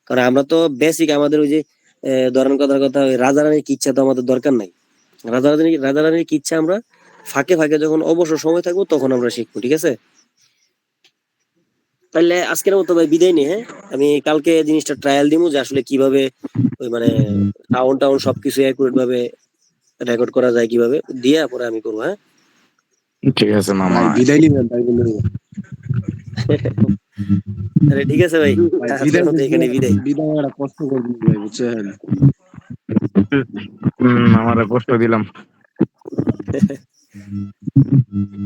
A: কারণ আমরা তো বেসিক আমাদের ওই যে ধরেন কথার কথা ওই রাজা রানীর কিচ্ছা তো আমাদের দরকার নাই। রাজা রানীর কিচ্ছা আমরা ফাঁকে ফাঁকে যখন অবসর সময় থাকবো তখন আমরা শিখবো, ঠিক আছে? তাহলে আজকের মতো ভাই বিদায় নি, হ্যাঁ? আমি কালকে জিনিসটা ট্রায়াল দিবো যে আসলে কিভাবে ওই মানে টাউন টাউন সবকিছু অ্যাকুরেট ভাবে রেকর্ড করা যায়, কিভাবে দিয়ে পরে আমি করবো, হ্যাঁ?
C: ঠিক আছে মামা।
B: ভাই বিদায় নিবেন তাই বলে।
A: তাহলে ঠিক আছে ভাই,
B: ভাই
A: আজকের
B: বিদায়
A: মতো
B: দিতে
A: এখানে বিদায়।
B: বিদায় একটা কষ্ট করবেন ভাই, বুঝছেন?
C: আমারে কষ্ট দিলাম।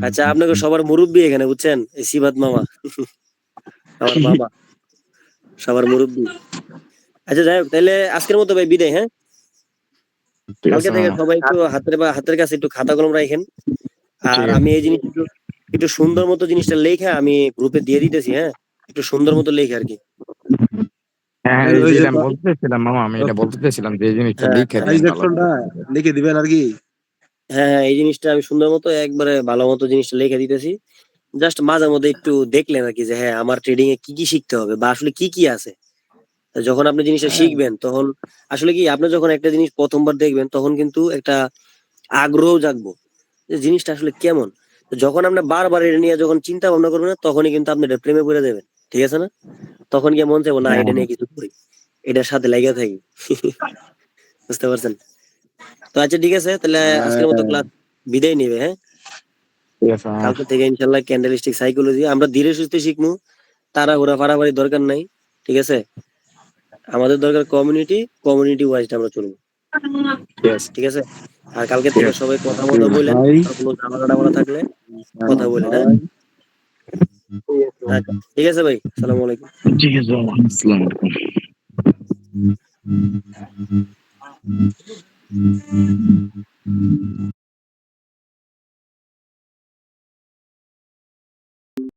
A: আচ্ছা, আপনাকে সবার মুরব্বি এখানে, বুঝছেন? এই সিবাত মামা আমার মামা, সবার মুরব্বি। আচ্ছা যাই হোক, তাহলে আজকের মতো ভাই বিদায়, হ্যাঁ?
C: ঠিক
A: কালকে
C: আছে
A: থেকে
C: মামা।
A: সবাই একটু হাতের কাছে একটু খাতা কলম রাখেন।
C: ঠিক
A: আর
C: আছে।
A: আমি এই জিনিস একটু একটু সুন্দর মতো জিনিসটা লেখা আমি গ্রুপে দিয়ে দিতেছি, হ্যাঁ? একটু সুন্দর মতো লেখা আর কি।
C: হ্যাঁ হ্যাঁ,
B: ওই যে
C: যেটা আমি বলতে চাইছিলাম মামা, আমি এটা বলতে চাইছিলাম যে এই জিনিসটা
A: হ্যাঁ
C: লিখে দিন ভালো
B: ট্রানজাকশনটা
C: করে।
B: লিখে দিবেন আর কি।
A: হ্যাঁ হ্যাঁ, এই জিনিসটা আমি সুন্দর মতো একবারে ভালো মতো জিনিসটা লিখে দিতেছি। জাস্ট মাঝে মধ্যে একটু দেখলেন আর কি, যে হ্যাঁ আমার ট্রেডিং এ কি কি শিখতে হবে বা আসলে কি কি আছে। তো যখন আপনি জিনিসটা শিখবেন তখন আসলে কি, আপনি যখন একটা জিনিস প্রথমবার দেখবেন তখন কিন্তু একটা আগ্রহ জাগবো যে জিনিসটা আসলে কেমন। তো যখন আপনি বারবার এটা নিয়ে যখন চিন্তা ভাবনা করবেন না, তখনই কিন্তু আপনি এটা প্রেমে পড়ে যাবেন, ঠিক আছে না? তখন গিয়ে মন চাইবো না
C: হ্যাঁ
A: এটা নিয়ে কিছু করি, এটার সাথে লেগে থাকি। বুঝতে পারছেন? তো আচ্ছা ঠিক আছে, তাহলে আজকের মতো ক্লাস বিদায় নিবে, হ্যাঁ?
C: ঠিক আছে মামা।
A: কালকে থেকে ইনশাল্লাহ ক্যান্ডেলিস্টিক সাইকোলজি আমরা ধীরে সুস্থে শিখবো, তাড়াহুড়া ফাড়াফাড়ি দরকার নাই, ঠিক আছে? আমাদের দরকার কমিউনিটি, কমিউনিটি ওয়াইজ আমরা চলবো,
C: ঠিক আছে।
A: ঠিক আছে? আর কালকে
C: ঠিক
A: থেকে
C: আছে।
A: সবাই কথা মতো বললেন,
B: ভাই
A: আর কোনো ঝামেলা টামেলা থাকলে কথা বলেন, হ্যাঁ? আচ্ছা ঠিক আছে ভাই, সালাম আলাইকুম।
C: ঠিক আছে মামা, আসসালামু আলাইকুম।